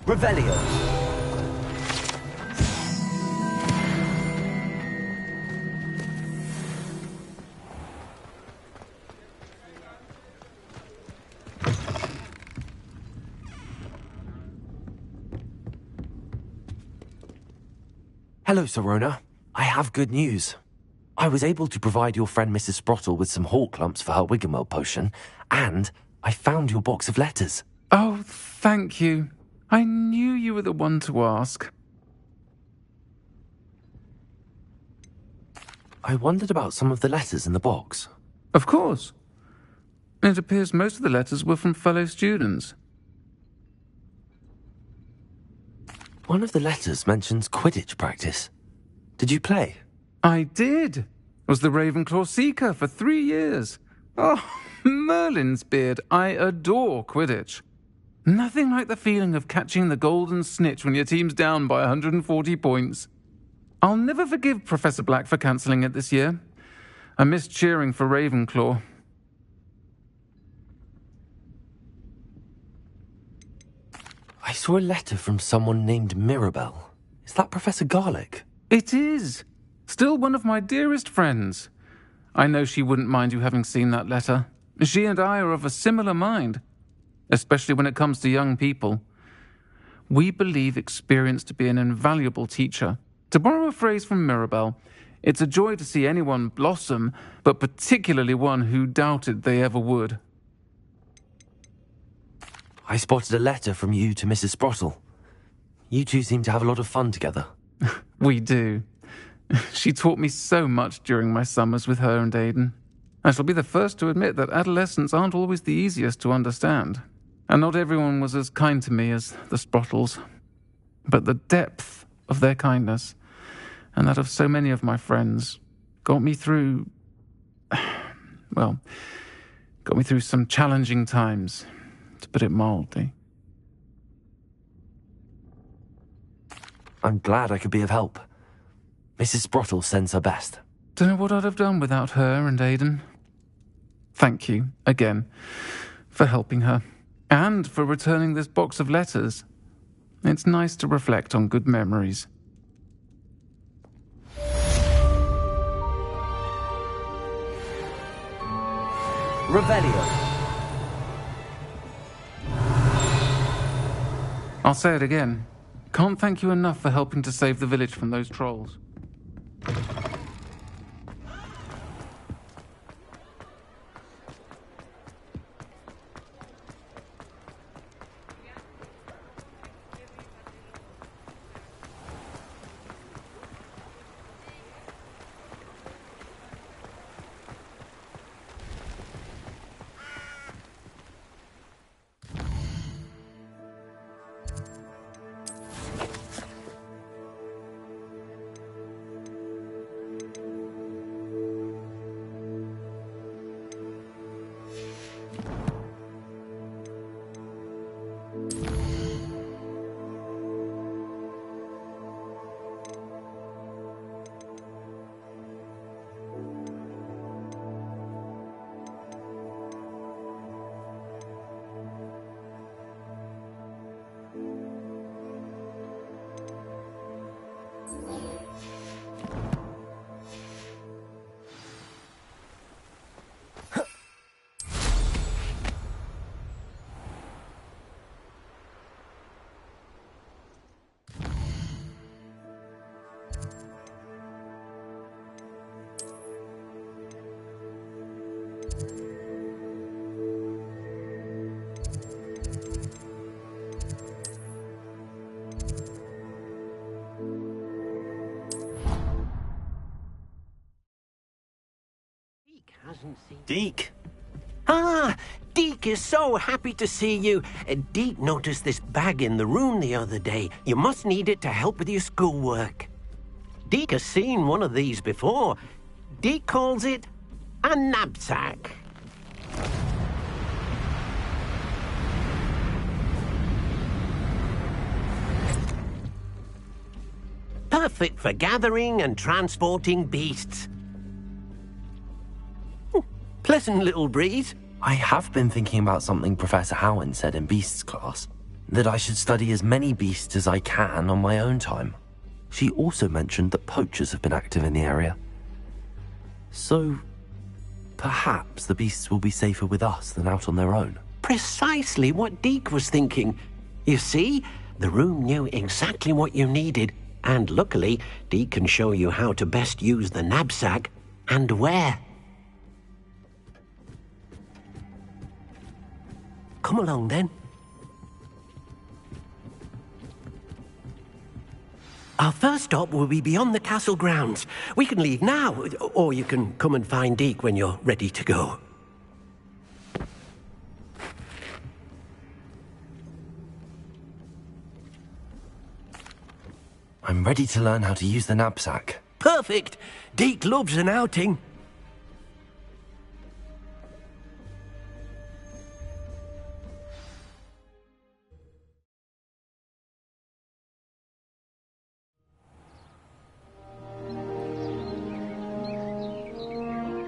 Revelio. Hello, Sirona. I have good news. I was able to provide your friend Mrs. Sprottle with some hawk lumps for her Wiggenweld potion, and I found your box of letters. Oh, thank you. I knew you were the one to ask. I wondered about some of the letters in the box. Of course. It appears most of the letters were from fellow students. One of the letters mentions Quidditch practice. Did you play? I did. Was the Ravenclaw Seeker for 3 years. Oh, Merlin's beard. I adore Quidditch. Nothing like the feeling of catching the golden snitch when your team's down by 140 points. I'll never forgive Professor Black for cancelling it this year. I missed cheering for Ravenclaw. I saw a letter from someone named Mirabelle. Is that Professor Garlick? It is. Still one of my dearest friends. I know she wouldn't mind you having seen that letter. She and I are of a similar mind, especially when it comes to young people. We believe experience to be an invaluable teacher. To borrow a phrase from Mirabelle, it's a joy to see anyone blossom, but particularly one who doubted they ever would. I spotted a letter from you to Mrs. Sprottle. You two seem to have a lot of fun together. We do. She taught me so much during my summers with her and Aidan. I shall be the first to admit that adolescents aren't always the easiest to understand, and not everyone was as kind to me as the Sprottles. But the depth of their kindness, and that of so many of my friends, got me through some challenging times, to put it mildly. I'm glad I could be of help. Mrs. Sprottle sends her best. Don't know what I'd have done without her and Aidan. Thank you, again, for helping her, and for returning this box of letters. It's nice to reflect on good memories. Revelio. I'll say it again. Can't thank you enough for helping to save the village from those trolls. Deke. Ah, Deke is so happy to see you. Deke noticed this bag in the room the other day. You must need it to help with your schoolwork. Deke has seen one of these before. Deke calls it a knapsack. Perfect for gathering and transporting beasts. Pleasant little breeze. I have been thinking about something Professor Howen said in Beasts class, that I should study as many beasts as I can on my own time. She also mentioned that poachers have been active in the area. So, perhaps the beasts will be safer with us than out on their own. Precisely what Deke was thinking. You see, the room knew exactly what you needed, and luckily, Deke can show you how to best use the knapsack and where. Come along, then. Our first stop will be beyond the castle grounds. We can leave now, or you can come and find Deke when you're ready to go. I'm ready to learn how to use the knapsack. Perfect! Deke loves an outing.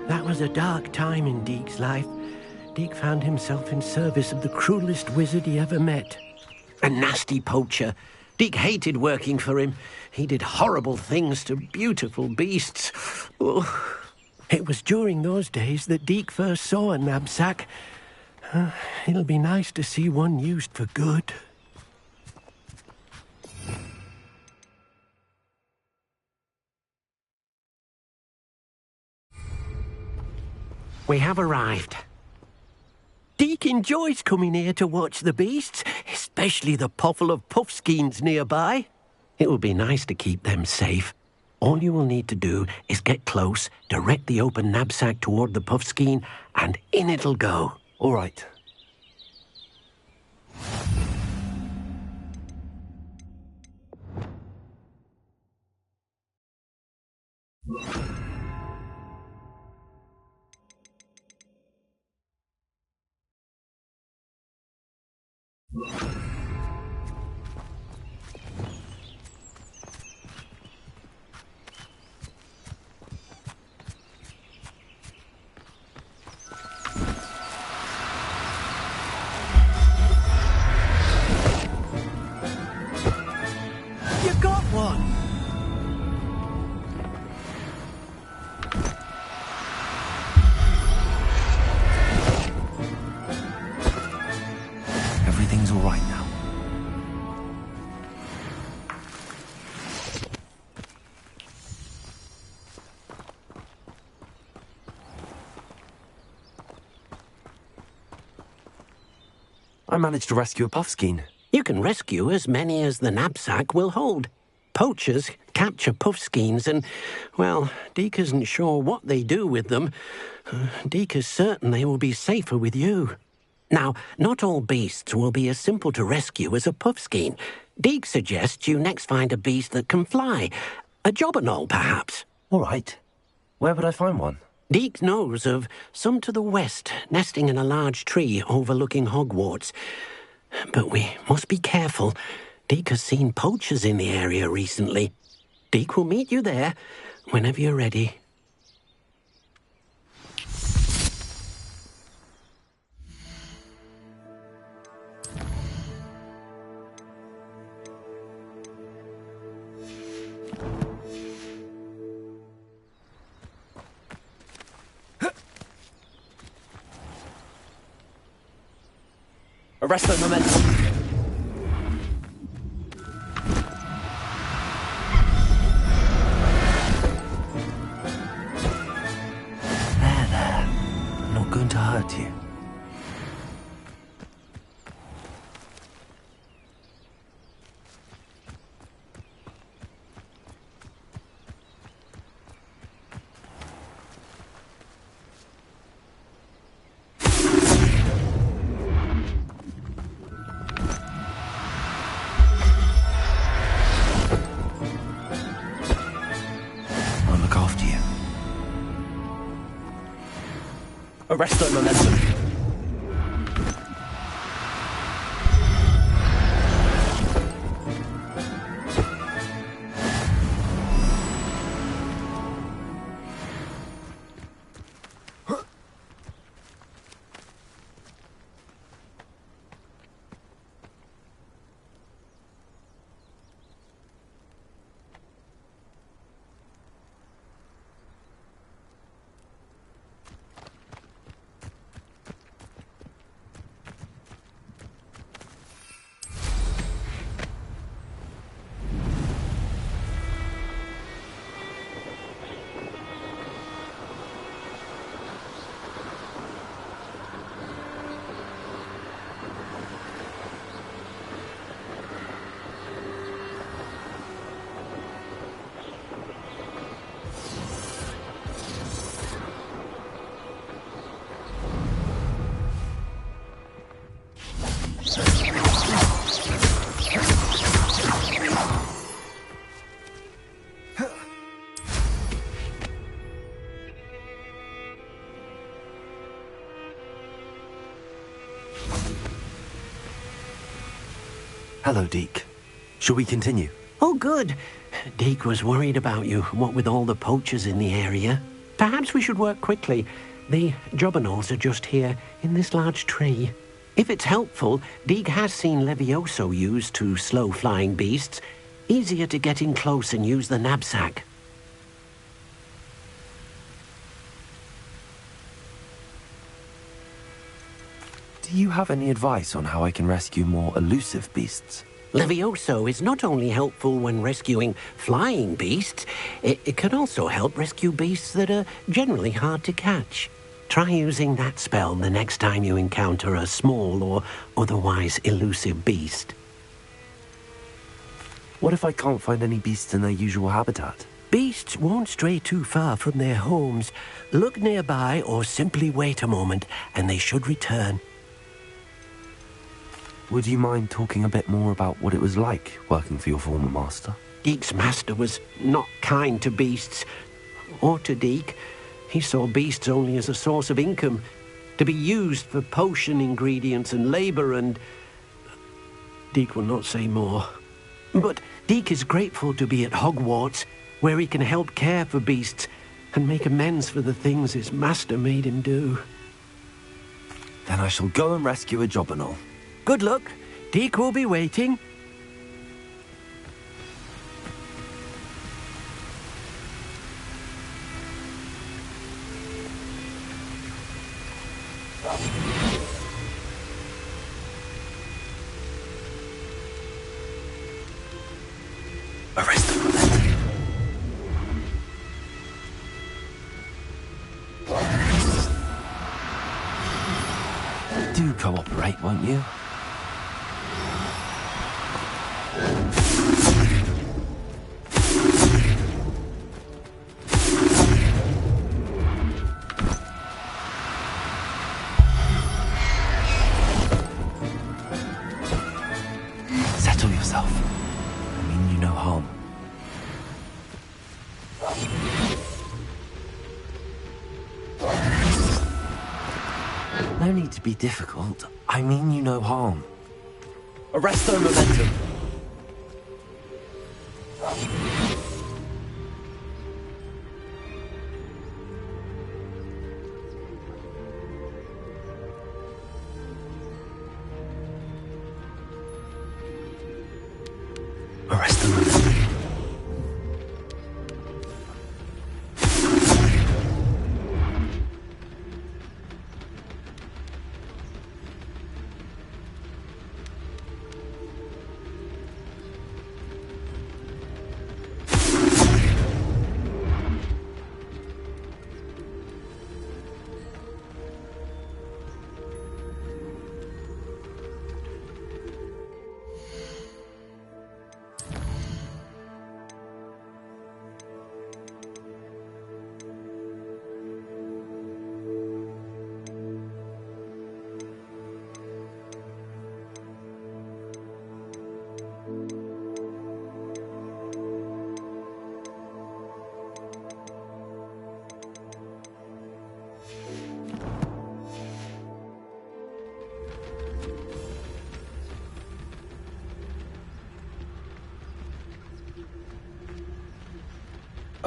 That was a dark time in Deke's life. Deke found himself in service of the cruelest wizard he ever met. A nasty poacher. Deke hated working for him. He did horrible things to beautiful beasts. Oh. It was during those days that Deke first saw a knapsack. It'll be nice to see one used for good. We have arrived. Deke enjoys coming here to watch the beasts, especially the potful of puffskeins nearby. It will be nice to keep them safe. All you will need to do is get close, direct the open knapsack toward the puffskein, and in it'll go. All right. You got one! Everything's all right now. I managed to rescue a puffskein. You can rescue as many as the knapsack will hold. Poachers capture puffskeins and, well, Deke isn't sure what they do with them. Deke is certain they will be safer with you. Now, not all beasts will be as simple to rescue as a puffskein. Deke suggests you next find a beast that can fly. A jobberknoll, perhaps. All right. Where would I find one? Deke knows of some to the west, nesting in a large tree overlooking Hogwarts. But we must be careful. Deke has seen poachers in the area recently. Deke will meet you there whenever you're ready. Arrest the momentum. There. I'm not going to hurt you. I'll look after you. Arrest the momentum. Hello, Deke. Shall we continue? Oh, good. Deke was worried about you, what with all the poachers in the area. Perhaps we should work quickly. The jobberknolls are just here, in this large tree. If it's helpful, Deke has seen Levioso used to slow flying beasts. Easier to get in close and use the knapsack. Do you have any advice on how I can rescue more elusive beasts? Levioso is not only helpful when rescuing flying beasts, it can also help rescue beasts that are generally hard to catch. Try using that spell the next time you encounter a small or otherwise elusive beast. What if I can't find any beasts in their usual habitat? Beasts won't stray too far from their homes. Look nearby or simply wait a moment and they should return. Would you mind talking a bit more about what it was like working for your former master? Deke's master was not kind to beasts, or to Deke. He saw beasts only as a source of income, to be used for potion ingredients and labour, and Deke will not say more. But Deke is grateful to be at Hogwarts, where he can help care for beasts and make amends for the things his master made him do. Then I shall go and rescue a jobberknoll. Good luck. Deke will be waiting. Arrest them. Do cooperate, won't you? Settle yourself. I mean you no harm. No need to be difficult. I mean you no harm. Arrest their momentum. Arrest the momentum.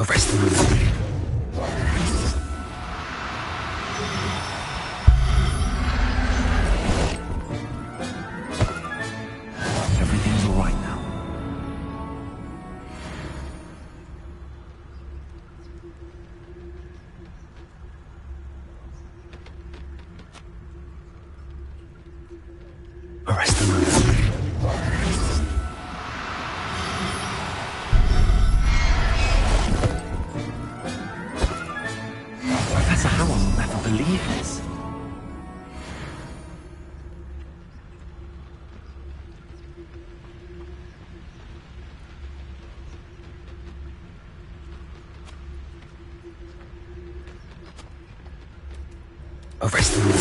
Arrest the moon. Everything's all right now. Arrest the moon. Professor Howell will never believe this. Arrest the moon.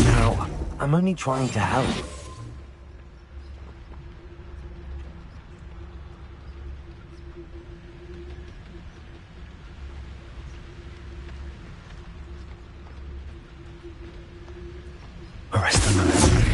Now, I'm only trying to help. Arrest the moon. There.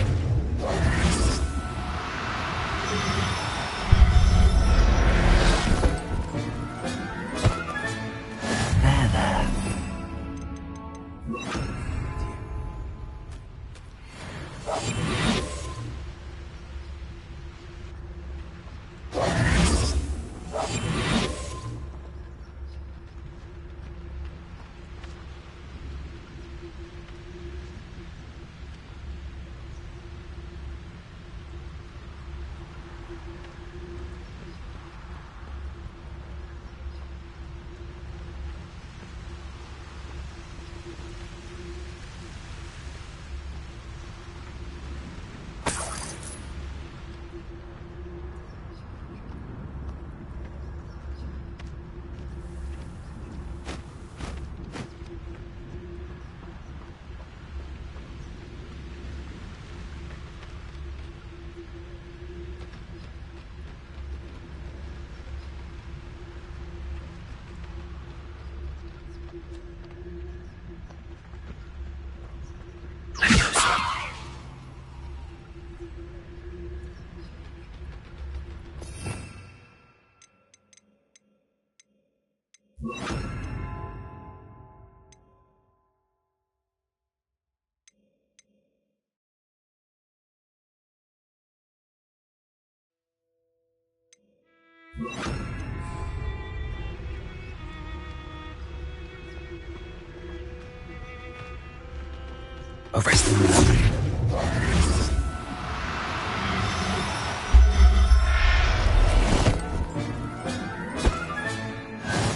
Arrest the moon.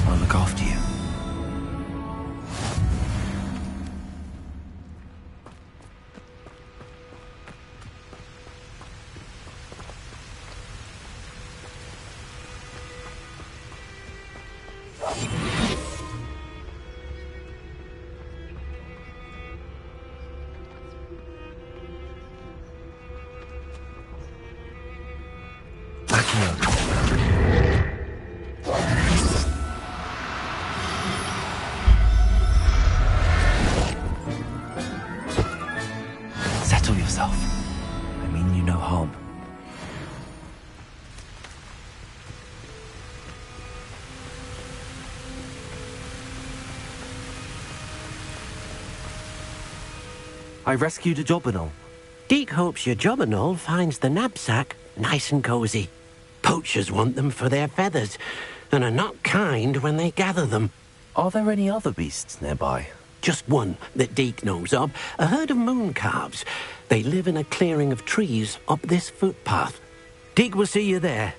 I'll look after you. Settle yourself. I mean you no harm. I rescued a jobberknoll. Deke hopes your jobberknoll finds the knapsack nice and cozy. Poachers want them for their feathers, and are not kind when they gather them. Are there any other beasts nearby? Just one that Deke knows of, a herd of moon calves. They live in a clearing of trees up this footpath. Deke will see you there.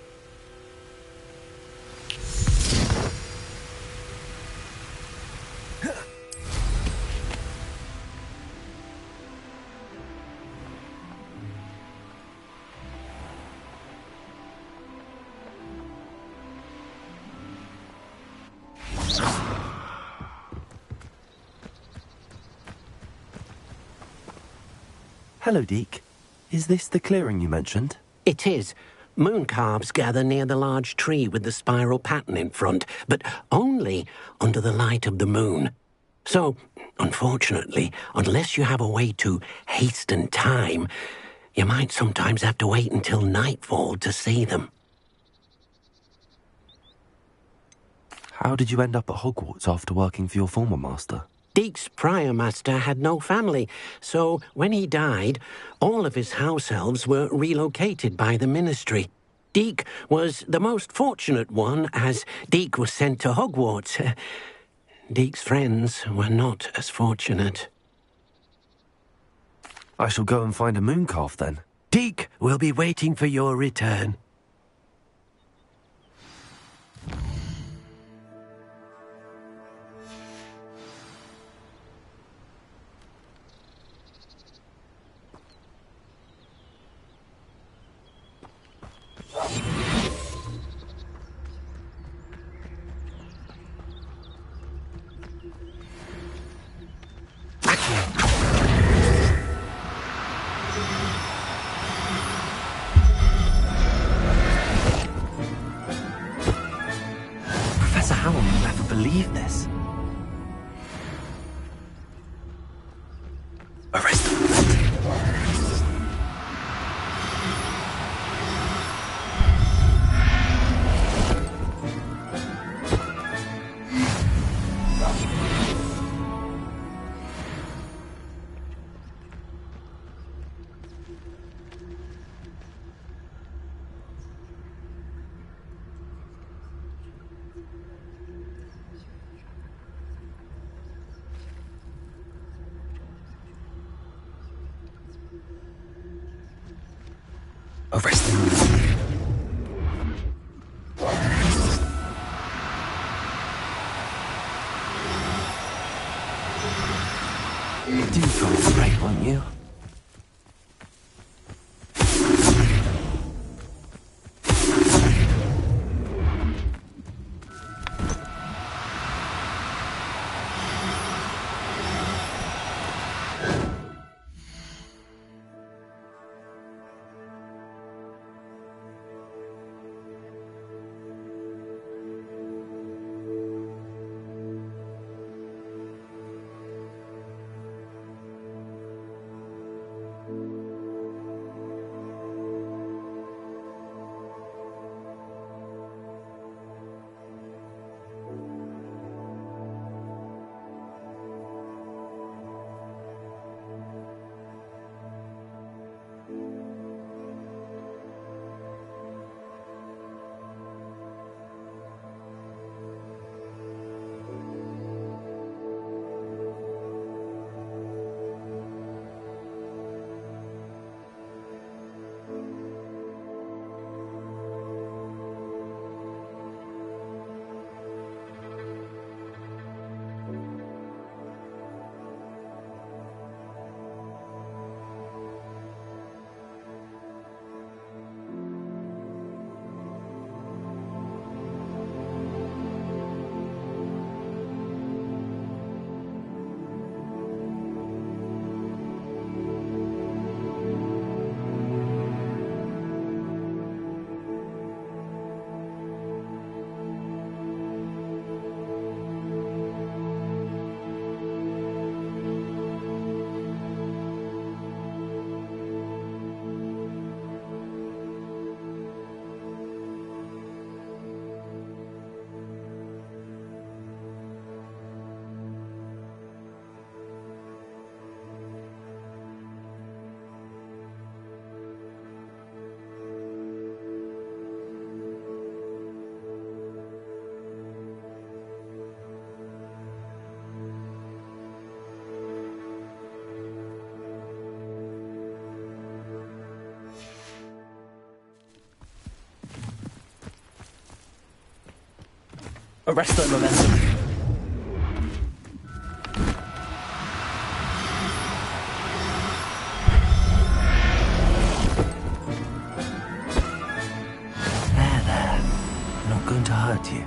Hello, Deke. Is this the clearing you mentioned? It is. Moon calves gather near the large tree with the spiral pattern in front, but only under the light of the moon. So, unfortunately, unless you have a way to hasten time, you might sometimes have to wait until nightfall to see them. How did you end up at Hogwarts after working for your former master? Deek's prior master had no family, so when he died, all of his house elves were relocated by the ministry. Deek was the most fortunate one, as Deek was sent to Hogwarts. Deek's friends were not as fortunate. I shall go and find a mooncalf then. Deek will be waiting for your return. Professor Howell will never believe this. Arrest them. Arrest them. Do concentrate, won't you? Arrest their momentum. There. I'm not going to hurt you.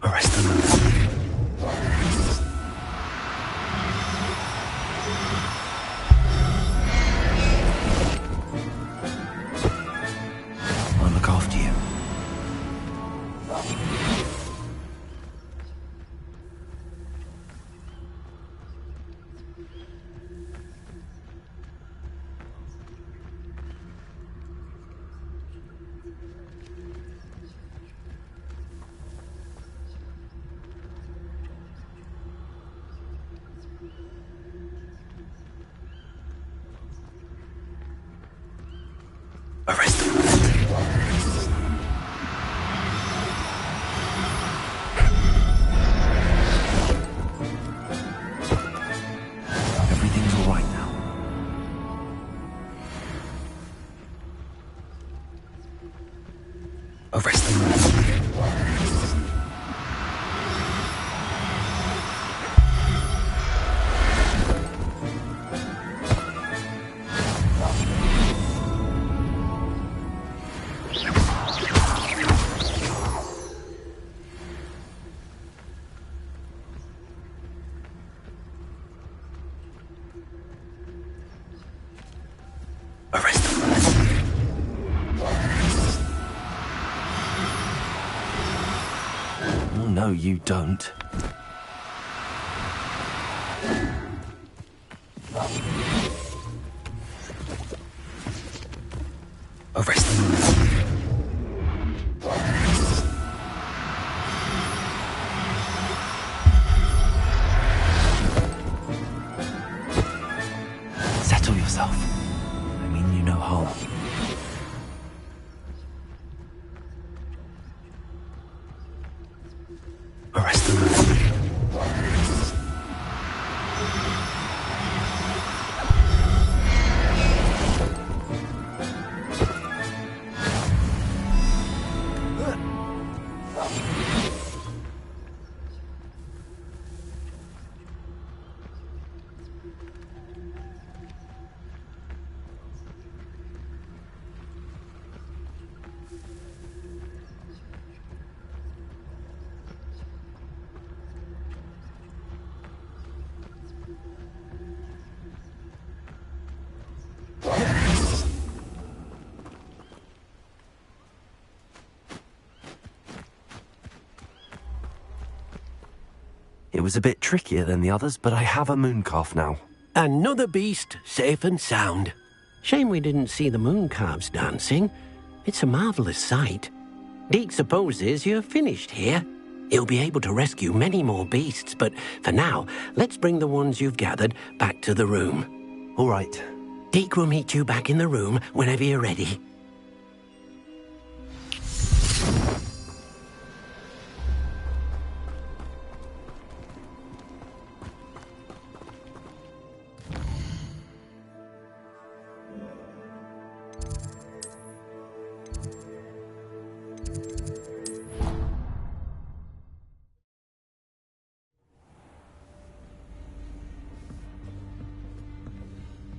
Arrest them. know you don't. Arrest them. Settle yourself. I mean you no harm. Arrest them. It was a bit trickier than the others, but I have a mooncalf now. Another beast, safe and sound. Shame we didn't see the mooncalves dancing. It's a marvellous sight. Deke supposes you're finished here. He'll be able to rescue many more beasts, but for now, let's bring the ones you've gathered back to the room. All right. Deke will meet you back in the room whenever you're ready.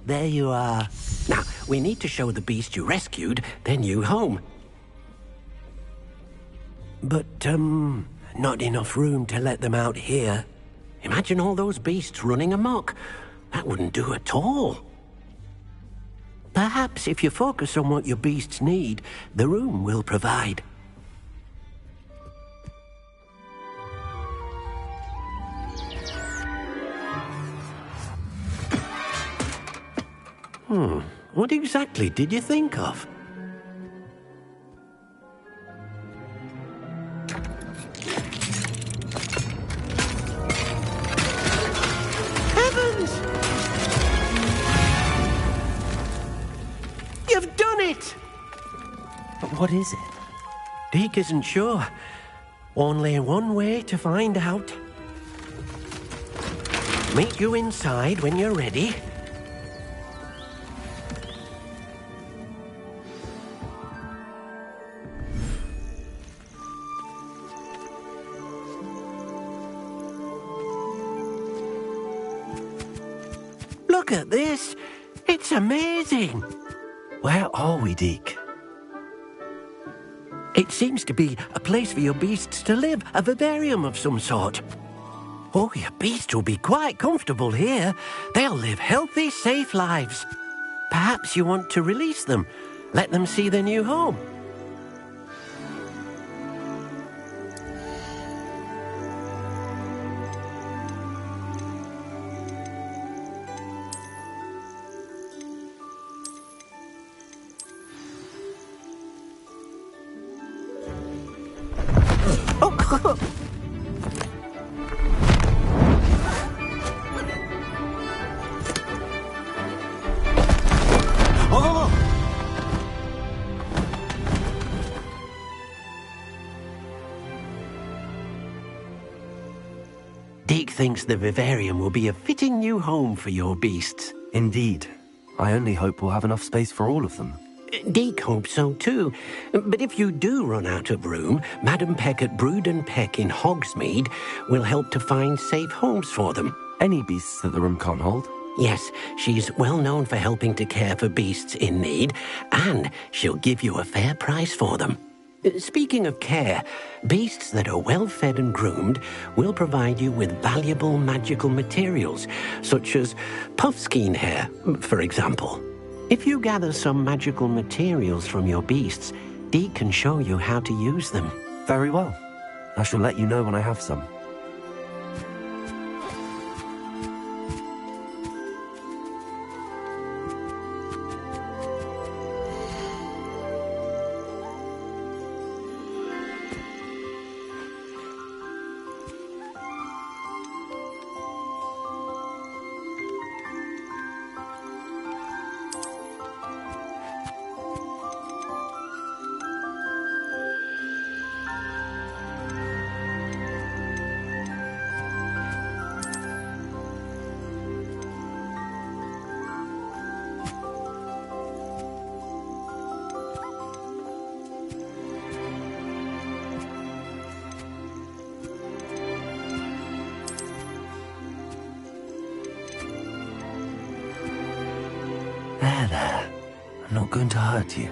There you are. Now, we need to show the beast you rescued their new home. But, not enough room to let them out here. Imagine all those beasts running amok. That wouldn't do at all. Perhaps if you focus on what your beasts need, the room will provide. What exactly did you think of? Heavens! You've done it! But what is it? Deke isn't sure. Only one way to find out. Meet you inside when you're ready. Look at this. It's amazing. Where are we, Deke? It seems to be a place for your beasts to live, a vivarium of some sort. Oh, your beasts will be quite comfortable here. They'll live healthy, safe lives. Perhaps you want to release them, let them see their new home. Deke thinks the vivarium will be a fitting new home for your beasts. Indeed. I only hope we'll have enough space for all of them. Deke hopes so too. But if you do run out of room, Madam Peck at Brood and Peck in Hogsmeade will help to find safe homes for them. Any beasts that the room can't hold? Yes, she's well known for helping to care for beasts in need, and she'll give you a fair price for them. Speaking of care, beasts that are well fed and groomed will provide you with valuable magical materials, such as puffskein hair, for example. If you gather some magical materials from your beasts, Deke can show you how to use them. Very well. I shall let you know when I have some. There. I'm not going to hurt you.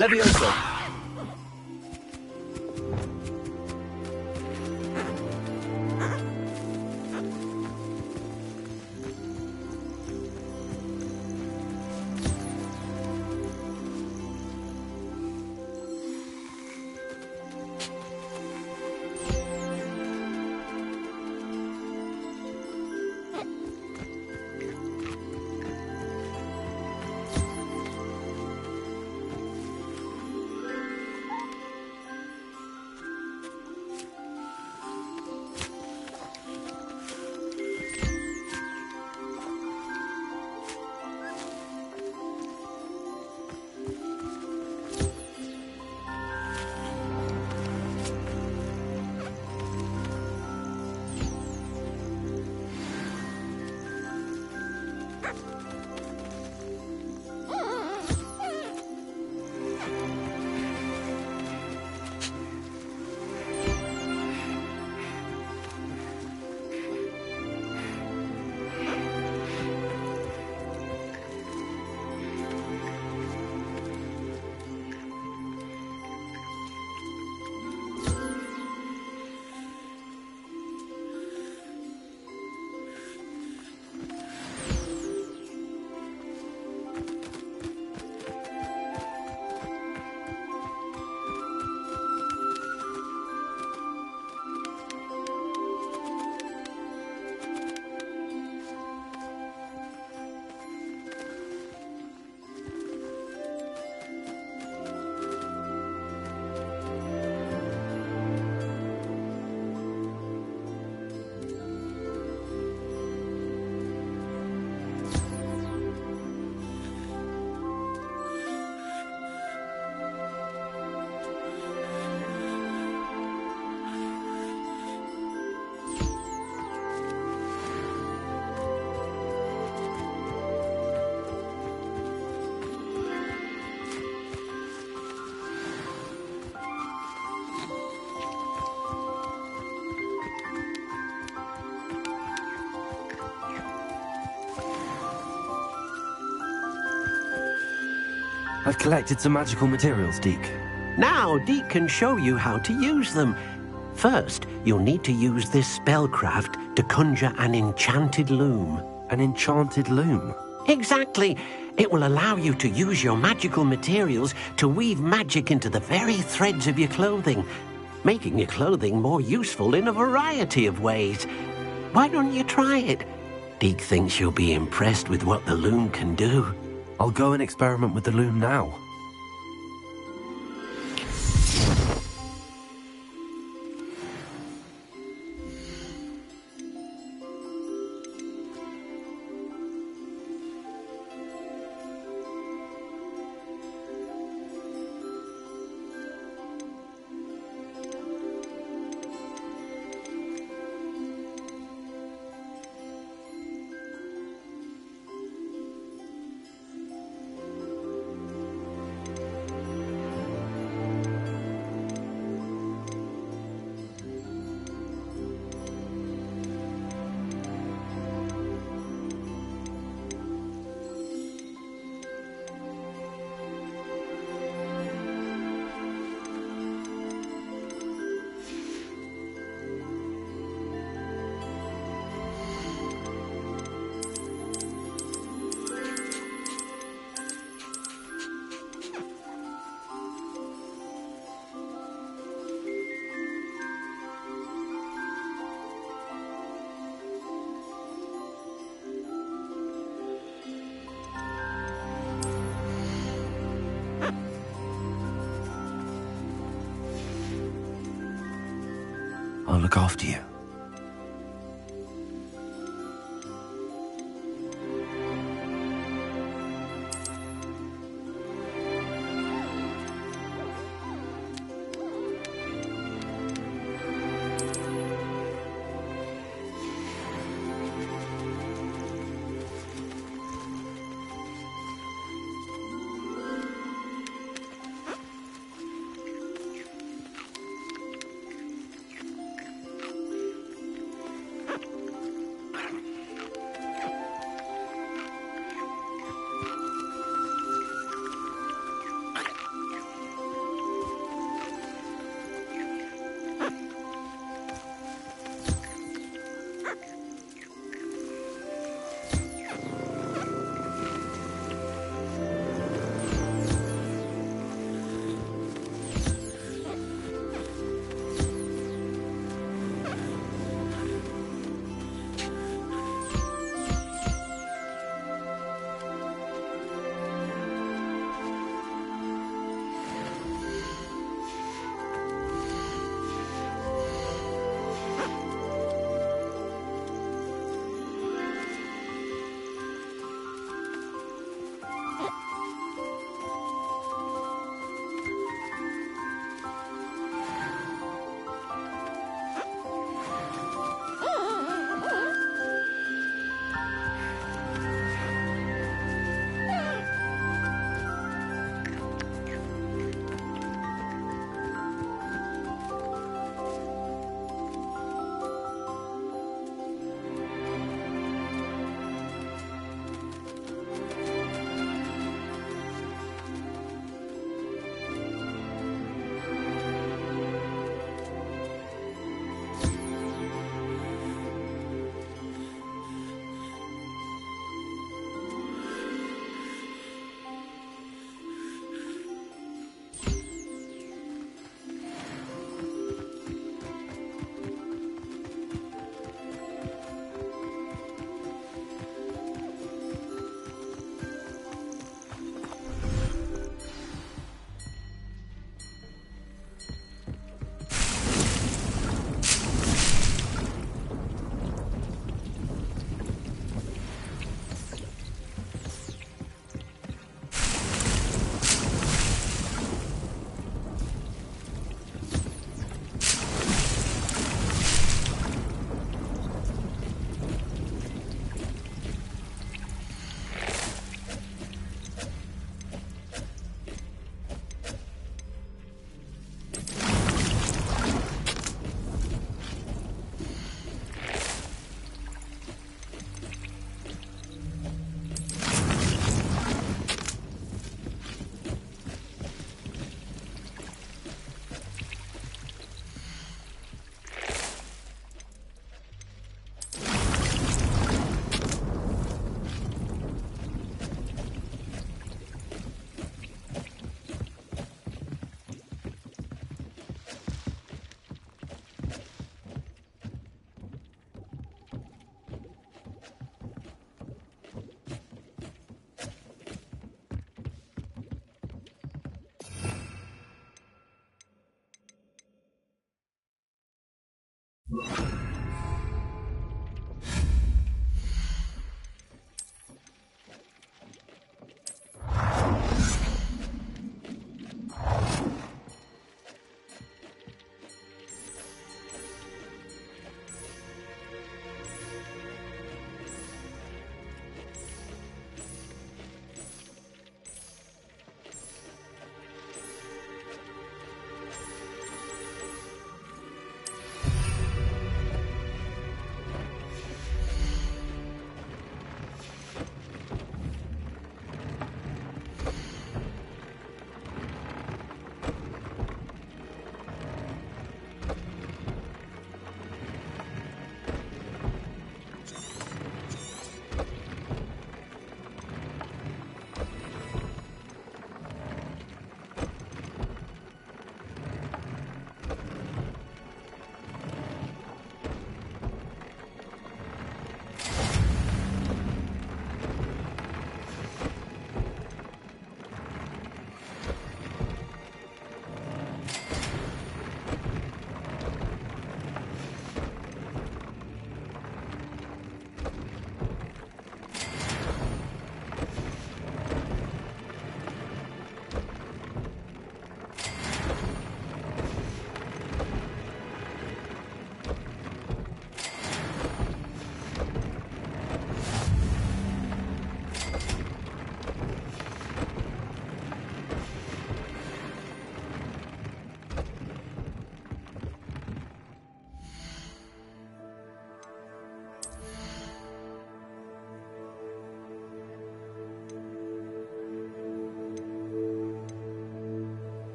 Levioso! I've collected some magical materials, Deke. Now, Deke can show you how to use them. First, you'll need to use this spellcraft to conjure an enchanted loom. An enchanted loom? Exactly. It will allow you to use your magical materials to weave magic into the very threads of your clothing, making your clothing more useful in a variety of ways. Why don't you try it? Deke thinks you'll be impressed with what the loom can do. I'll go and experiment with the loom now. I'll look after you.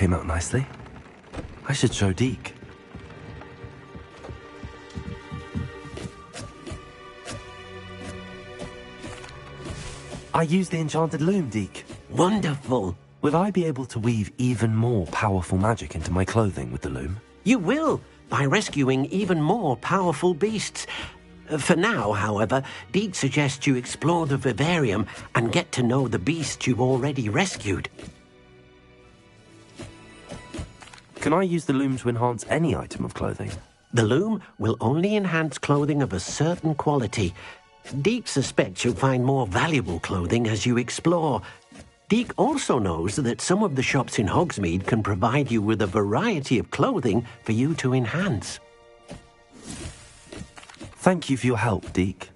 came out nicely. I should show Deke. I used the enchanted loom, Deke. Wonderful. Will I be able to weave even more powerful magic into my clothing with the loom? You will, by rescuing even more powerful beasts. For now, however, Deke suggests you explore the vivarium and get to know the beasts you've already rescued. Can I use the loom to enhance any item of clothing? The loom will only enhance clothing of a certain quality. Deke suspects you'll find more valuable clothing as you explore. Deke also knows that some of the shops in Hogsmeade can provide you with a variety of clothing for you to enhance. Thank you for your help, Deke.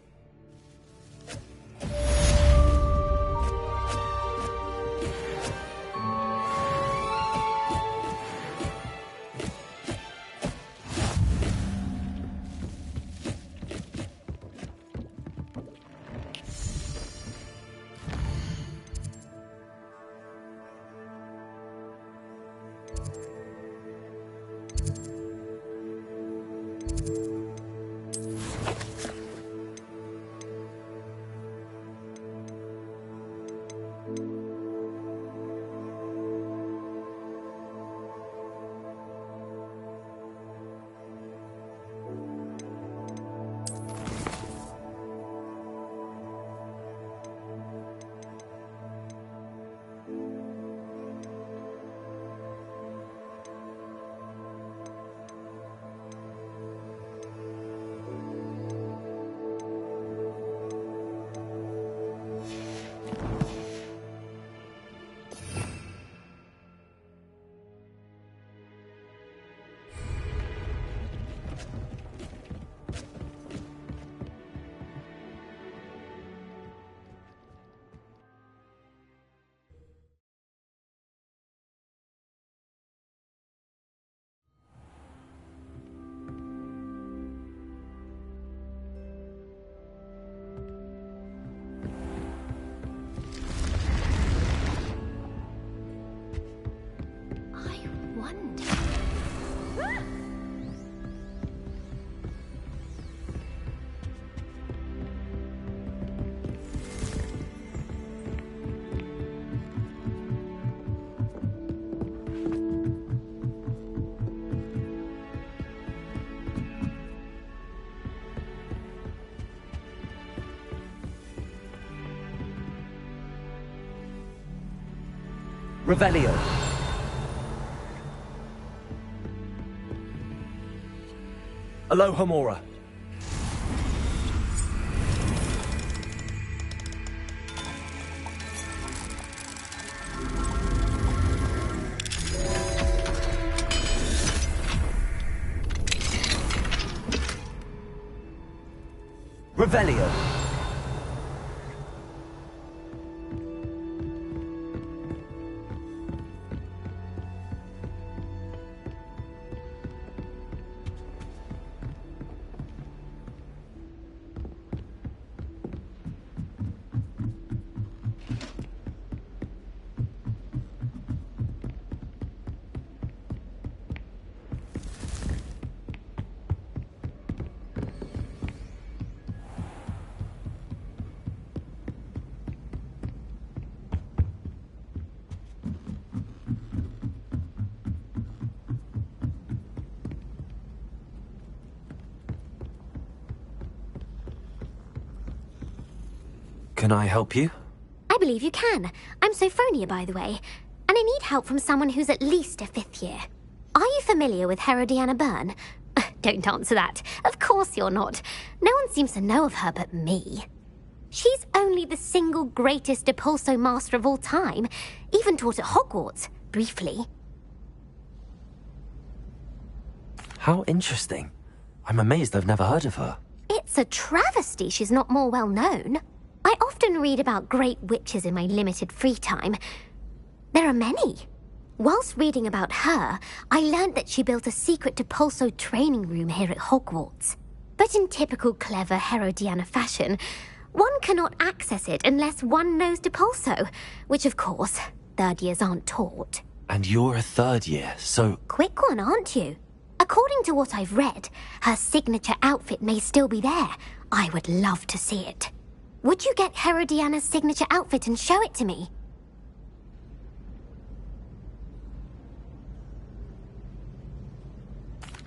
Revelio. Alohomora. Revelio. Can I help you? I believe you can. I'm Sophronia, by the way, and I need help from someone who's at least a 5th year. Are you familiar with Herodiana Byrne? Don't answer that. Of course you're not. No one seems to know of her but me. She's only the single greatest Depulso master of all time, even taught at Hogwarts, briefly. How interesting. I'm amazed I've never heard of her. It's a travesty she's not more well known. I often read about great witches in my limited free time. There are many. Whilst reading about her, I learned that she built a secret Depulso training room here at Hogwarts. But in typical clever Herodiana fashion, one cannot access it unless one knows Depulso, which of course, 3rd years aren't taught. And you're a third year, so... Quick one, aren't you? According to what I've read, her signature outfit may still be there. I would love to see it. Would you get Herodiana's signature outfit and show it to me?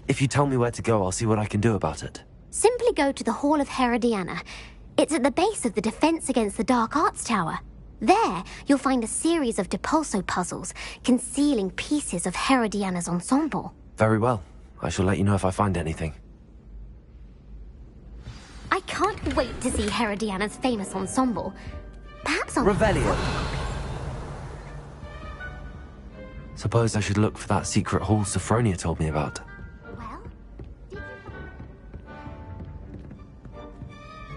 If you tell me where to go, I'll see what I can do about it. Simply go to the Hall of Herodiana. It's at the base of the Defense Against the Dark Arts Tower. There, you'll find a series of Depulso puzzles concealing pieces of Herodiana's ensemble. Very well. I shall let you know if I find anything. I can't wait to see Herodiana's famous ensemble. Perhaps I'll... Revelio. Suppose I should look for that secret hall Sophronia told me about.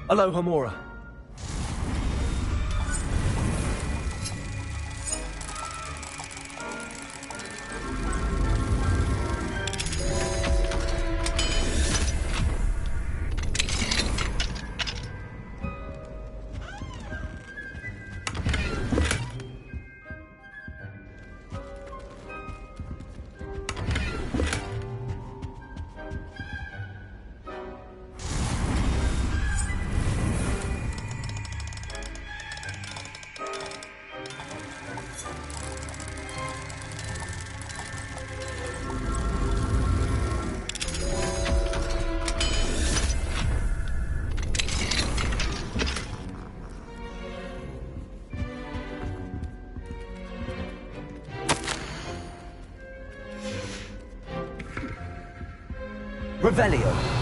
Hello, Homora. Revelio.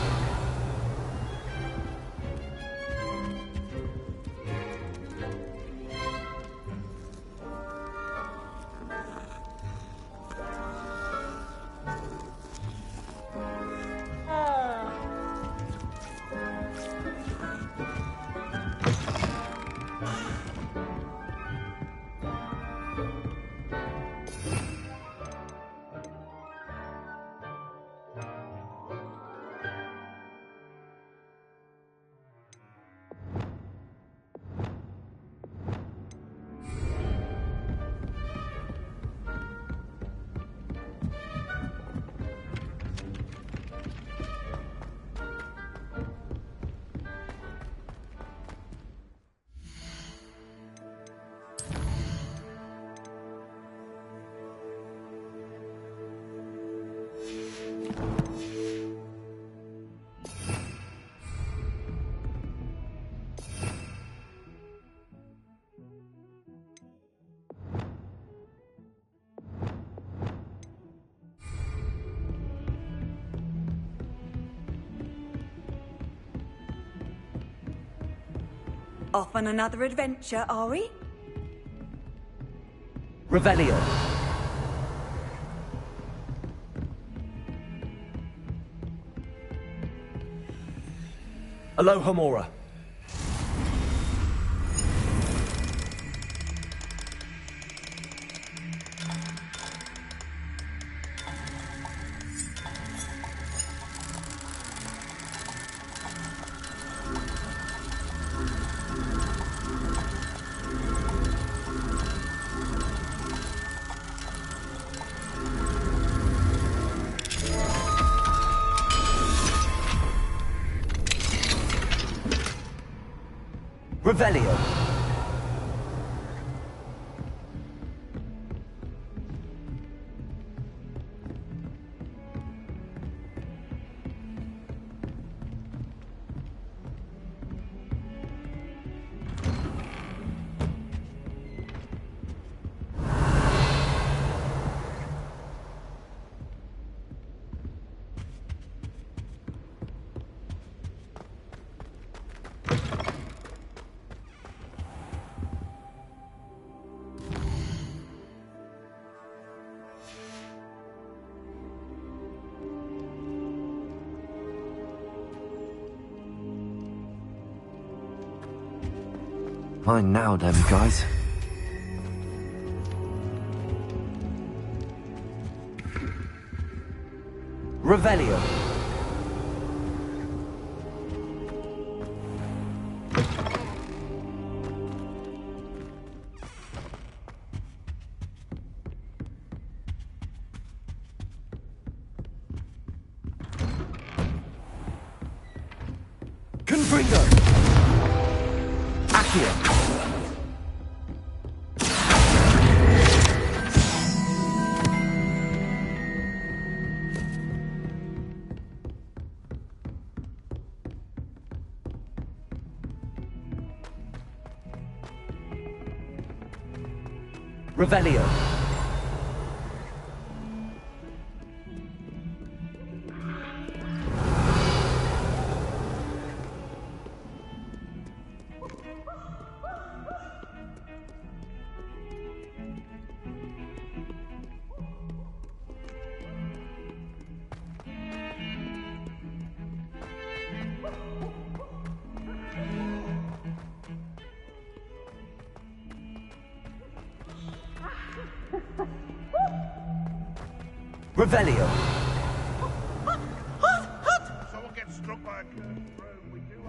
Off on another adventure, are we? Revelio. Hello, Homora. Revelio. Fine now, then, guys. Revelio. Confringo! Accio! Revelio. Revelio. Someone gets struck by a cursed throne. We do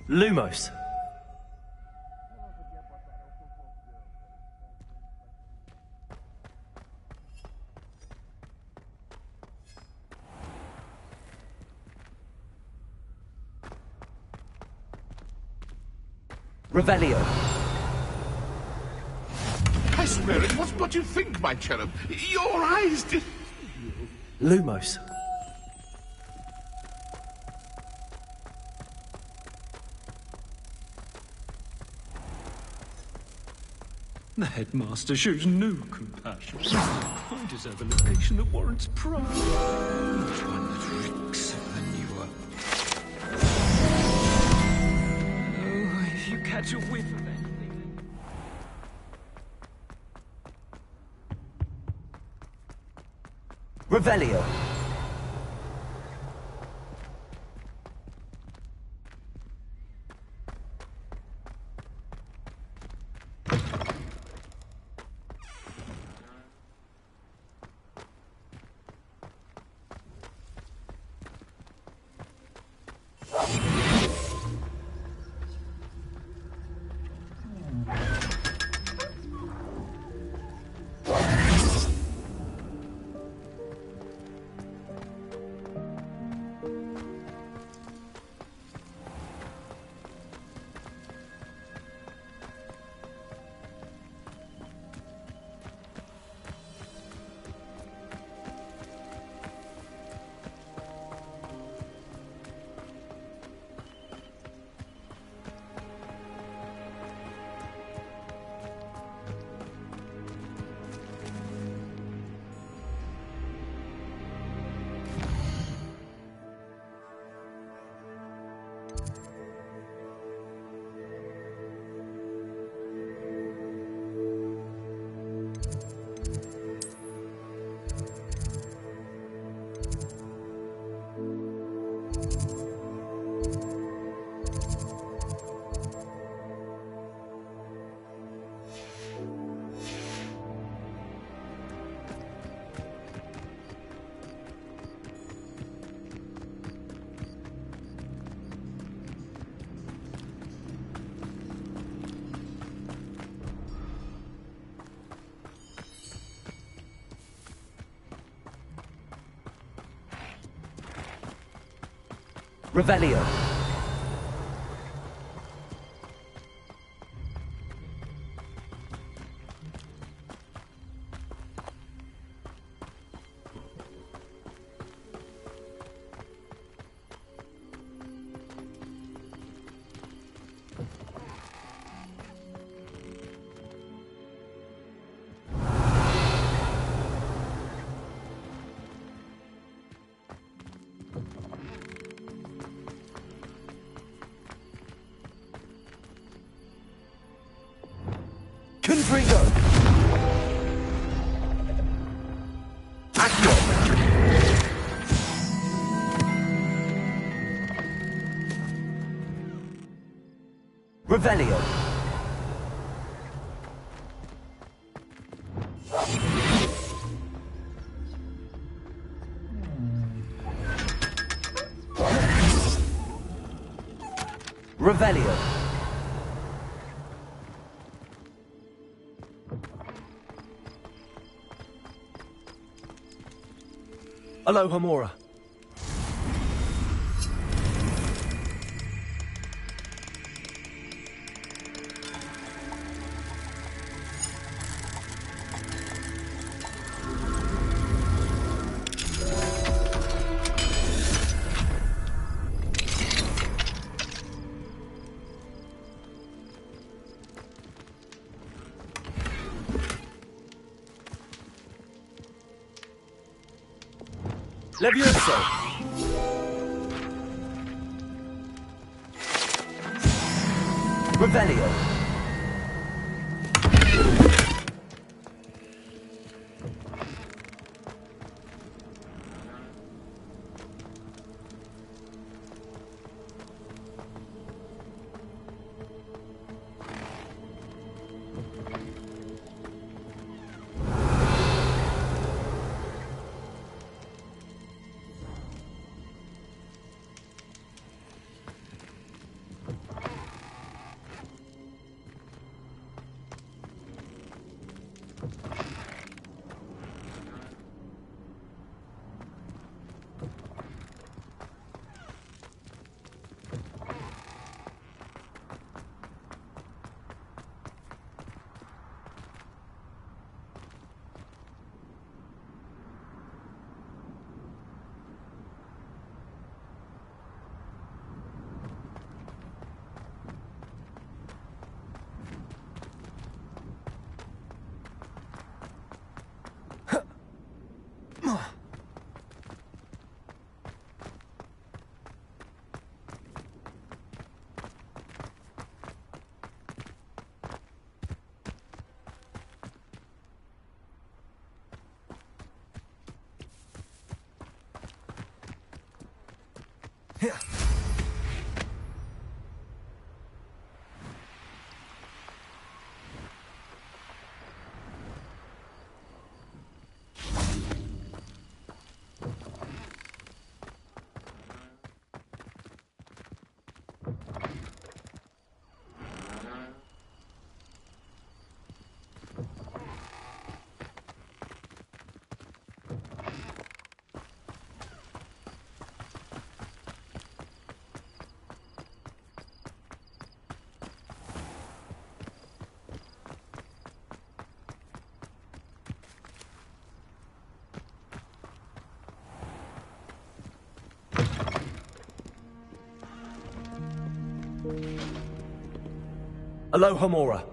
Lumos. Revelio. I swear it wasn't what you think, my cherub. Your eyes did... Lumos. The headmaster shows no compassion. I deserve a location that warrants pride. Not one that reeks of manure. Oh, if you catch a whiff of anything... Revelio. Revelio. Confringo. Accio. Revelio. Revelio. Alohomora. Levioso! Revelio! Alohomora.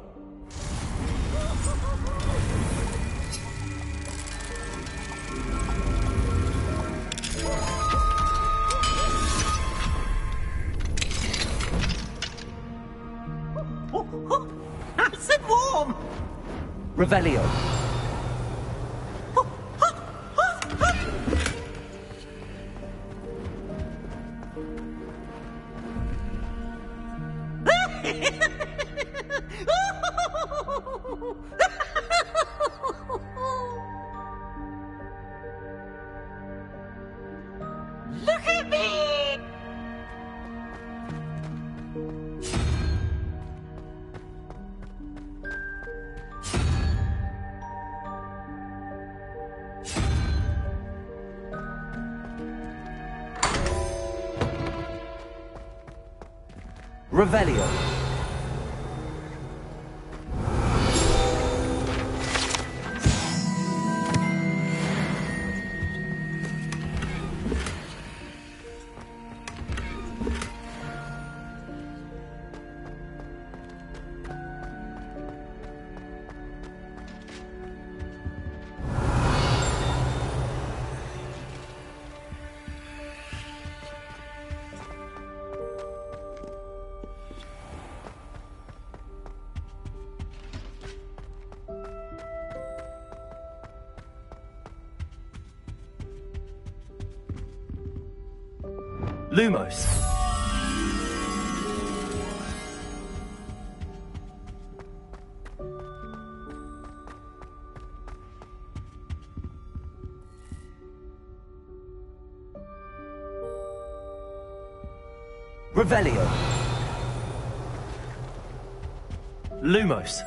Nice and warm! Revelio. Look at me! Revelio. Lumos. Revelio. Lumos.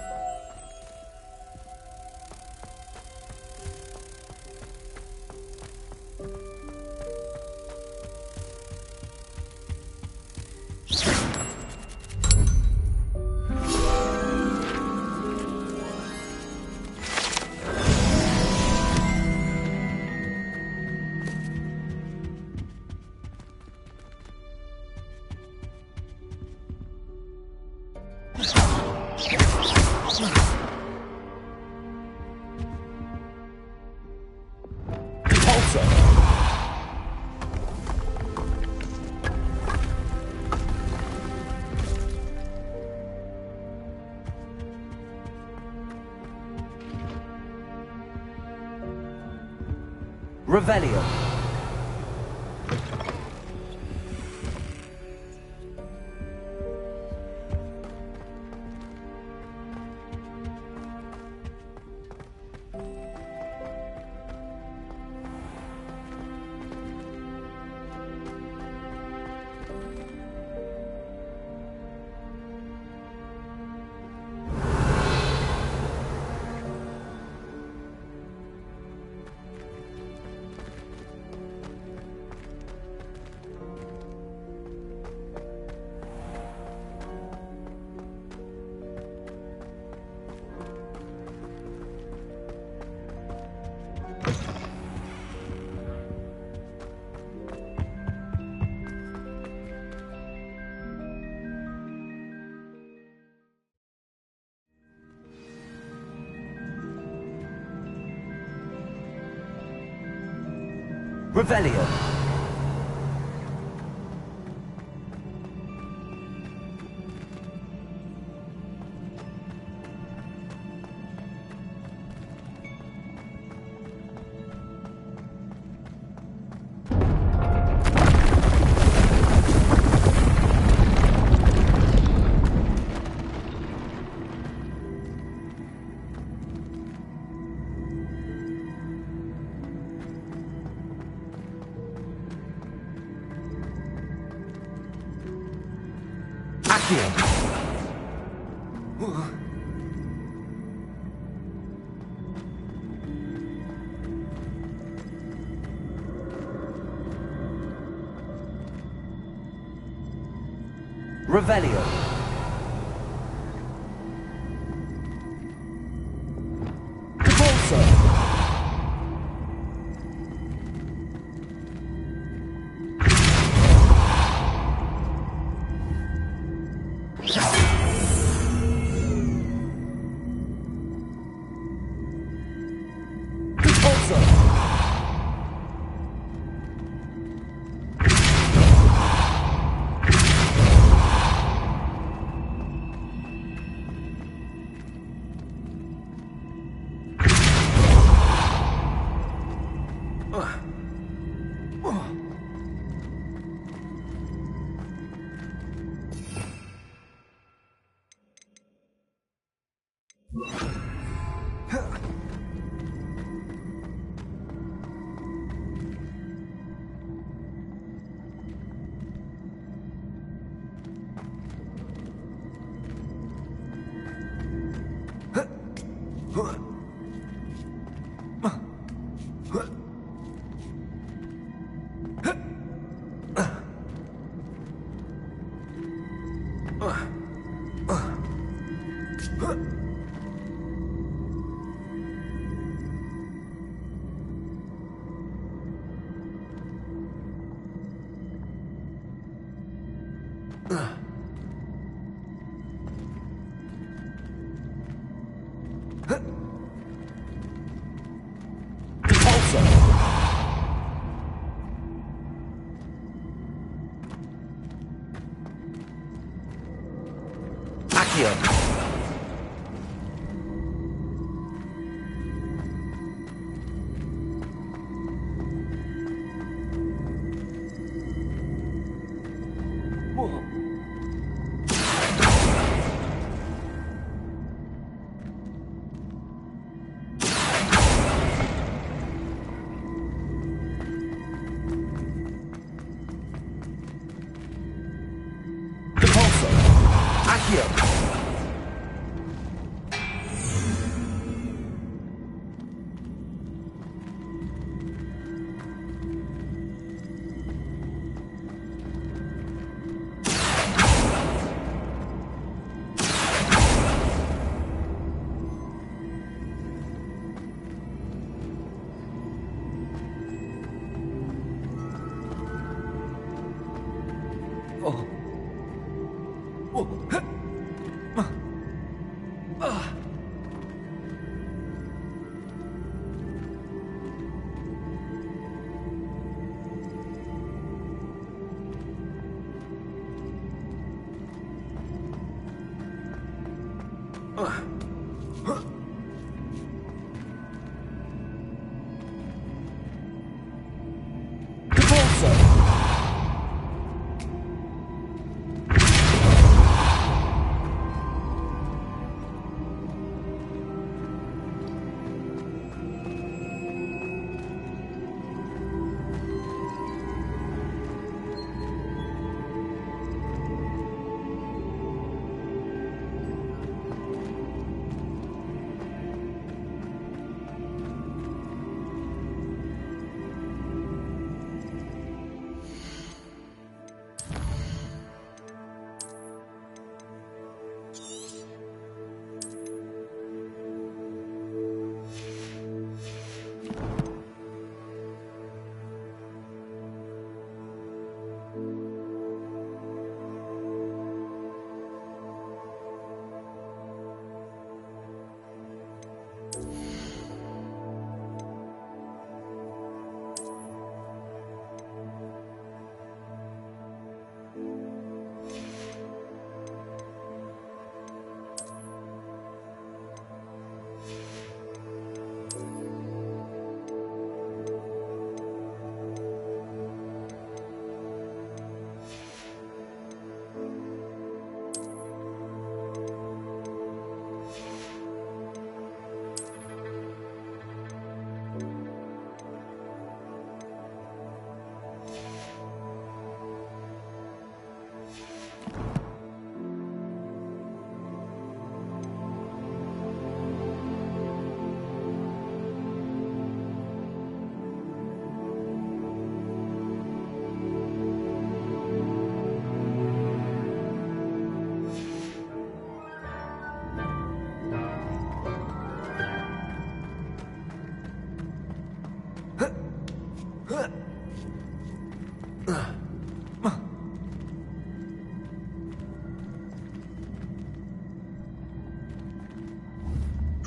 Revelio. Revelio. Revelio.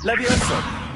Levioso!